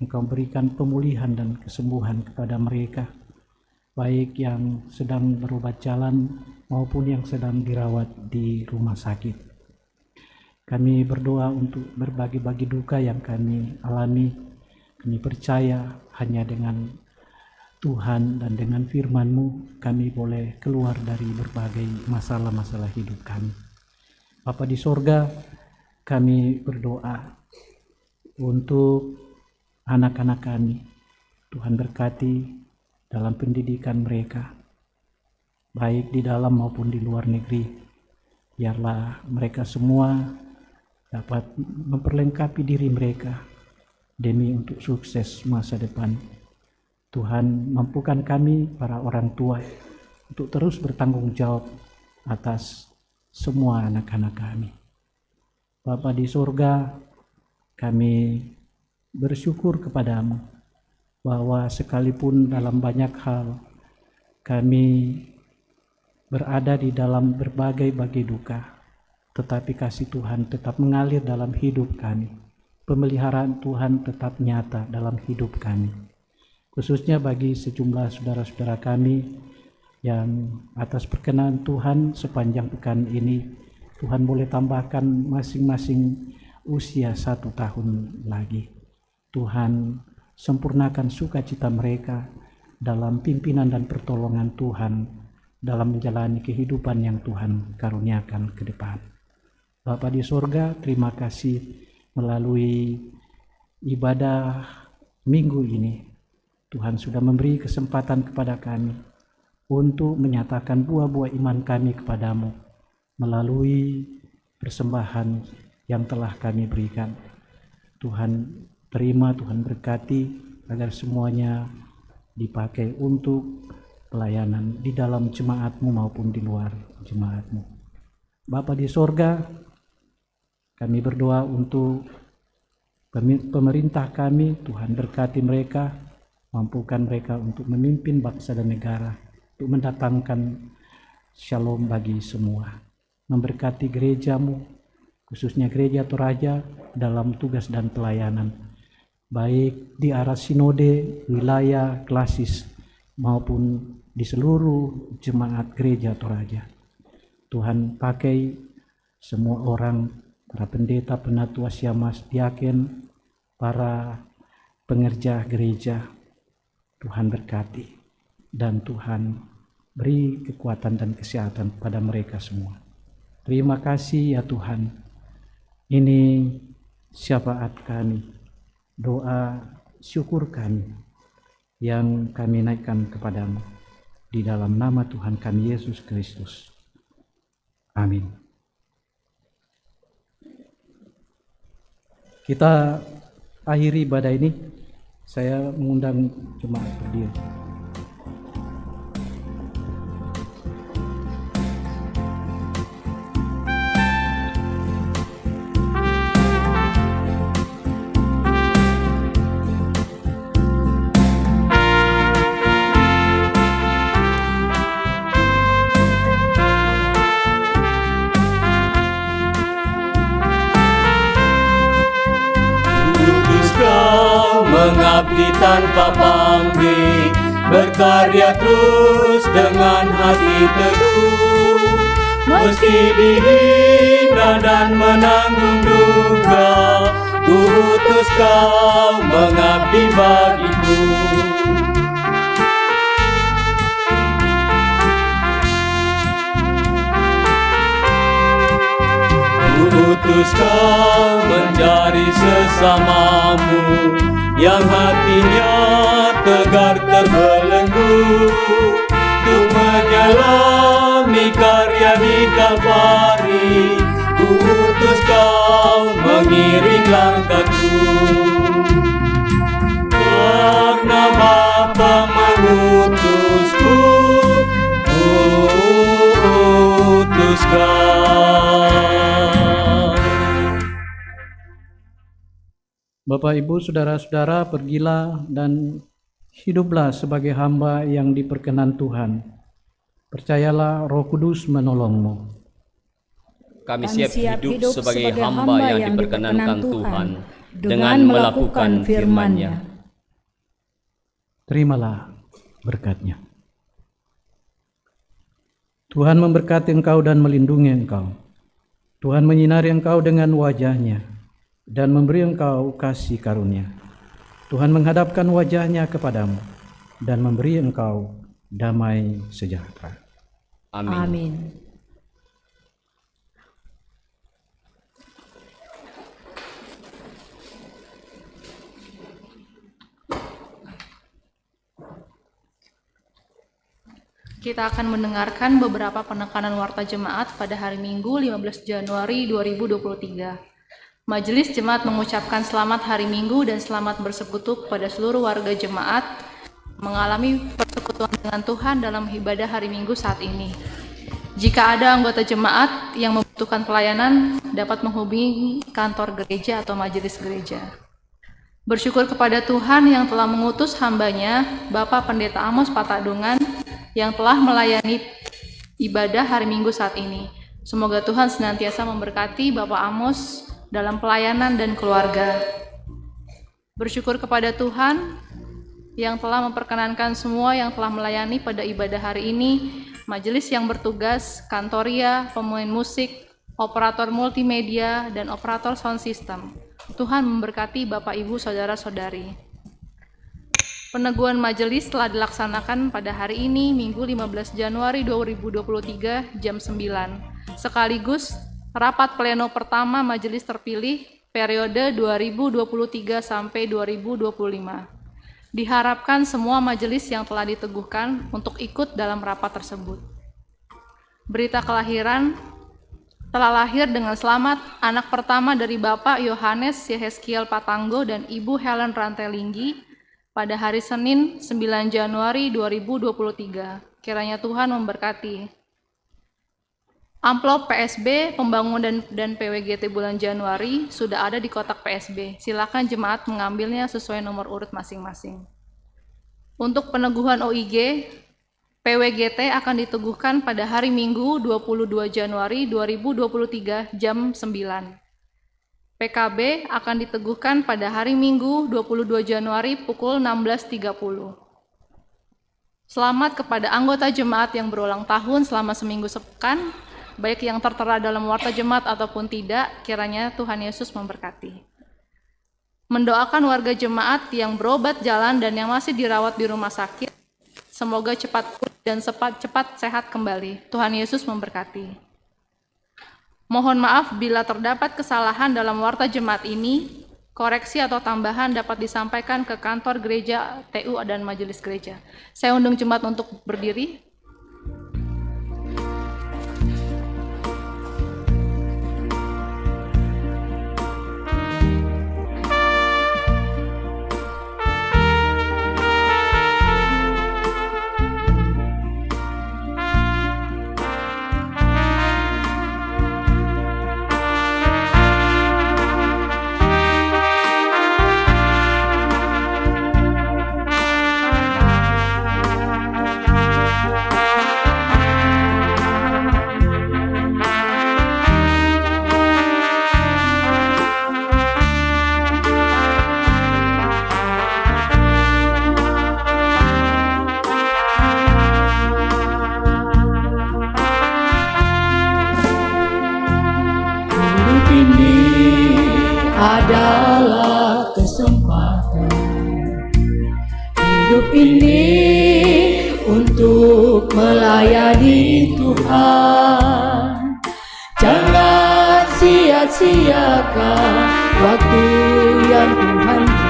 D: Engkau berikan pemulihan dan kesembuhan kepada mereka, baik yang sedang berobat jalan maupun yang sedang dirawat di rumah sakit. Kami berdoa untuk berbagi-bagi duka yang kami alami Kami percaya hanya dengan Tuhan dan dengan firman-Mu kami boleh keluar dari berbagai masalah-masalah hidup kami. Bapa di sorga, kami berdoa untuk anak-anak kami. Tuhan berkati dalam pendidikan mereka, baik di dalam maupun di luar negeri. Biarlah mereka semua dapat memperlengkapi diri mereka demi untuk sukses masa depan. Tuhan, mampukan kami para orang tua untuk terus bertanggung jawab atas semua anak-anak kami. Bapa di surga, kami bersyukur kepadamu bahwa sekalipun dalam banyak hal kami berada di dalam berbagai duka, tetapi kasih Tuhan tetap mengalir dalam hidup kami. Pemeliharaan Tuhan tetap nyata dalam hidup kami. Khususnya bagi sejumlah saudara-saudara kami yang atas perkenan Tuhan sepanjang pekan ini, Tuhan boleh tambahkan masing-masing usia 1 tahun lagi. Tuhan sempurnakan sukacita mereka dalam pimpinan dan pertolongan Tuhan dalam menjalani kehidupan yang Tuhan karuniakan ke depan. Bapa di sorga, terima kasih melalui ibadah minggu ini. Tuhan sudah memberi kesempatan kepada kami untuk menyatakan buah-buah iman kami kepadamu melalui persembahan yang telah kami berikan. Tuhan terima, Tuhan berkati agar semuanya dipakai untuk pelayanan di dalam jemaat-Mu maupun di luar jemaat-Mu. Bapa di sorga, kami berdoa untuk pemerintah kami. Tuhan berkati mereka, mampukan mereka untuk memimpin bangsa dan negara, untuk mendatangkan shalom bagi semua. Memberkati gereja-Mu, khususnya gereja Toraja dalam tugas dan pelayanan, baik di arah sinode, wilayah, klasis, maupun di seluruh jemaat gereja Toraja. Tuhan pakai semua orang, para pendeta, penatua, syammas, diaken, para pengerja gereja. Tuhan berkati dan Tuhan beri kekuatan dan kesehatan pada mereka semua. Terima kasih ya Tuhan. Ini syafaat kami, doa syukur kami yang kami naikkan kepadamu di dalam nama Tuhan kami Yesus Kristus. Amin. Kita akhiri ibadah ini. Saya mengundang jemaat berdiri.
B: Mengabdi tanpa pamrih, berkarya terus dengan hati teguh. Meski dihina dan menanggung duka, ku utus kau mengabdi bagiku. Ku utus kau menjadi sesamamu yang hatinya tegar terbelenggu, untuk menyelami karya di Kalvari. Ku utus kau mengiring langkahku, karena Bapa mengutusku, ku utus kau.
D: Bapak, Ibu, saudara-saudara, pergilah dan hiduplah sebagai hamba yang diperkenan Tuhan. Percayalah Roh Kudus menolongmu.
B: Kami siap hidup sebagai hamba yang diperkenankan Tuhan dengan melakukan firman-Nya.
D: Terimalah berkat-Nya. Tuhan memberkati engkau dan melindungi engkau. Tuhan menyinari engkau dengan wajah-Nya dan memberi engkau kasih karunia. Tuhan menghadapkan wajahnya kepadamu dan memberi engkau damai sejahtera.
B: Amin.
H: Amin.
E: Kita akan mendengarkan beberapa penekanan warta jemaat pada hari Minggu 15 Januari 2023. Majelis Jemaat mengucapkan selamat hari Minggu dan selamat bersekutu kepada seluruh warga jemaat mengalami persekutuan dengan Tuhan dalam ibadah hari Minggu saat ini. Jika ada anggota jemaat yang membutuhkan pelayanan, dapat menghubungi kantor gereja atau majelis gereja. Bersyukur kepada Tuhan yang telah mengutus hambanya, Bapak Pendeta Amos Patadungan, yang telah melayani ibadah hari Minggu saat ini. Semoga Tuhan senantiasa memberkati Bapak Amos dalam pelayanan dan keluarga. Bersyukur kepada Tuhan yang telah memperkenankan semua yang telah melayani pada ibadah hari ini, majelis yang bertugas, kantoria, pemain musik, operator multimedia, dan operator sound system. Tuhan memberkati Bapak, Ibu, Saudara-saudari. Peneguhan majelis telah dilaksanakan pada hari ini, Minggu 15 Januari 2023, jam 9. Sekaligus rapat pleno pertama majelis terpilih periode 2023 sampai 2025. Diharapkan semua majelis yang telah diteguhkan untuk ikut dalam rapat tersebut. Berita kelahiran: telah lahir dengan selamat anak pertama dari Bapak Yohanes Yehezkiel Patanggo dan Ibu Helen Rantelinggi pada hari Senin 9 Januari 2023. Kiranya Tuhan memberkati. Amplop PSB pembangunan dan PWGT bulan Januari sudah ada di kotak PSB. Silakan jemaat mengambilnya sesuai nomor urut masing-masing. Untuk peneguhan OIG, PWGT akan diteguhkan pada hari Minggu 22 Januari 2023 jam 9. PKB akan diteguhkan pada hari Minggu 22 Januari pukul 16.30. Selamat kepada anggota jemaat yang berulang tahun selama seminggu sepekan, baik yang tertera dalam warta jemaat ataupun tidak. Kiranya Tuhan Yesus memberkati. Mendoakan warga jemaat yang berobat jalan dan yang masih dirawat di rumah sakit, semoga cepat pulih dan cepat sehat kembali. Tuhan Yesus memberkati. Mohon maaf bila terdapat kesalahan dalam warta jemaat ini. Koreksi atau tambahan dapat disampaikan ke kantor gereja, TU, dan majelis gereja. Saya undang jemaat untuk berdiri.
P: adalah kesempatan hidup ini untuk melayani Tuhan. Jangan sia-siakan waktu yang Tuhan beri.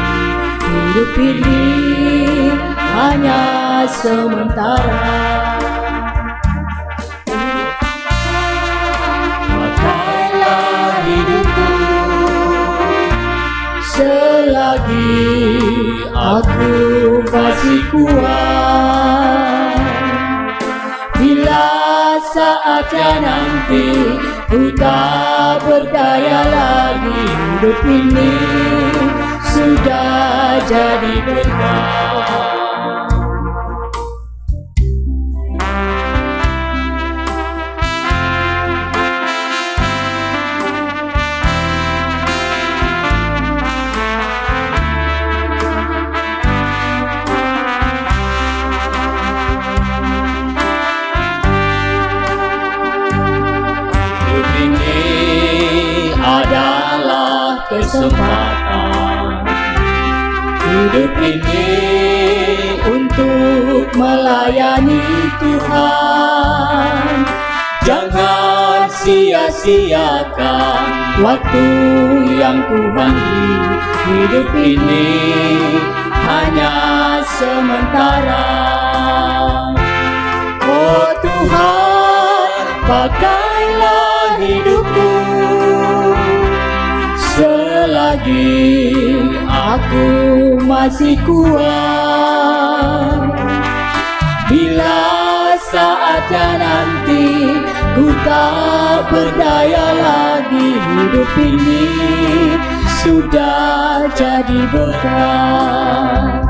P: Hidup ini hanya sementara. Makailah hidupku selagi aku masih kuat. Bila saatnya nanti ku tak berdaya lagi, hidup ini sudah jadi beban. Adalah kesempatan hidup ini untuk melayani Tuhan. Jangan sia-siakan waktu yang Tuhan beri. Hidup ini hanya sementara. Oh Tuhan, pakailah hidupku selagi aku masih kuat. Bila saatnya nanti ku tak berdaya lagi, hidup ini sudah jadi bekas.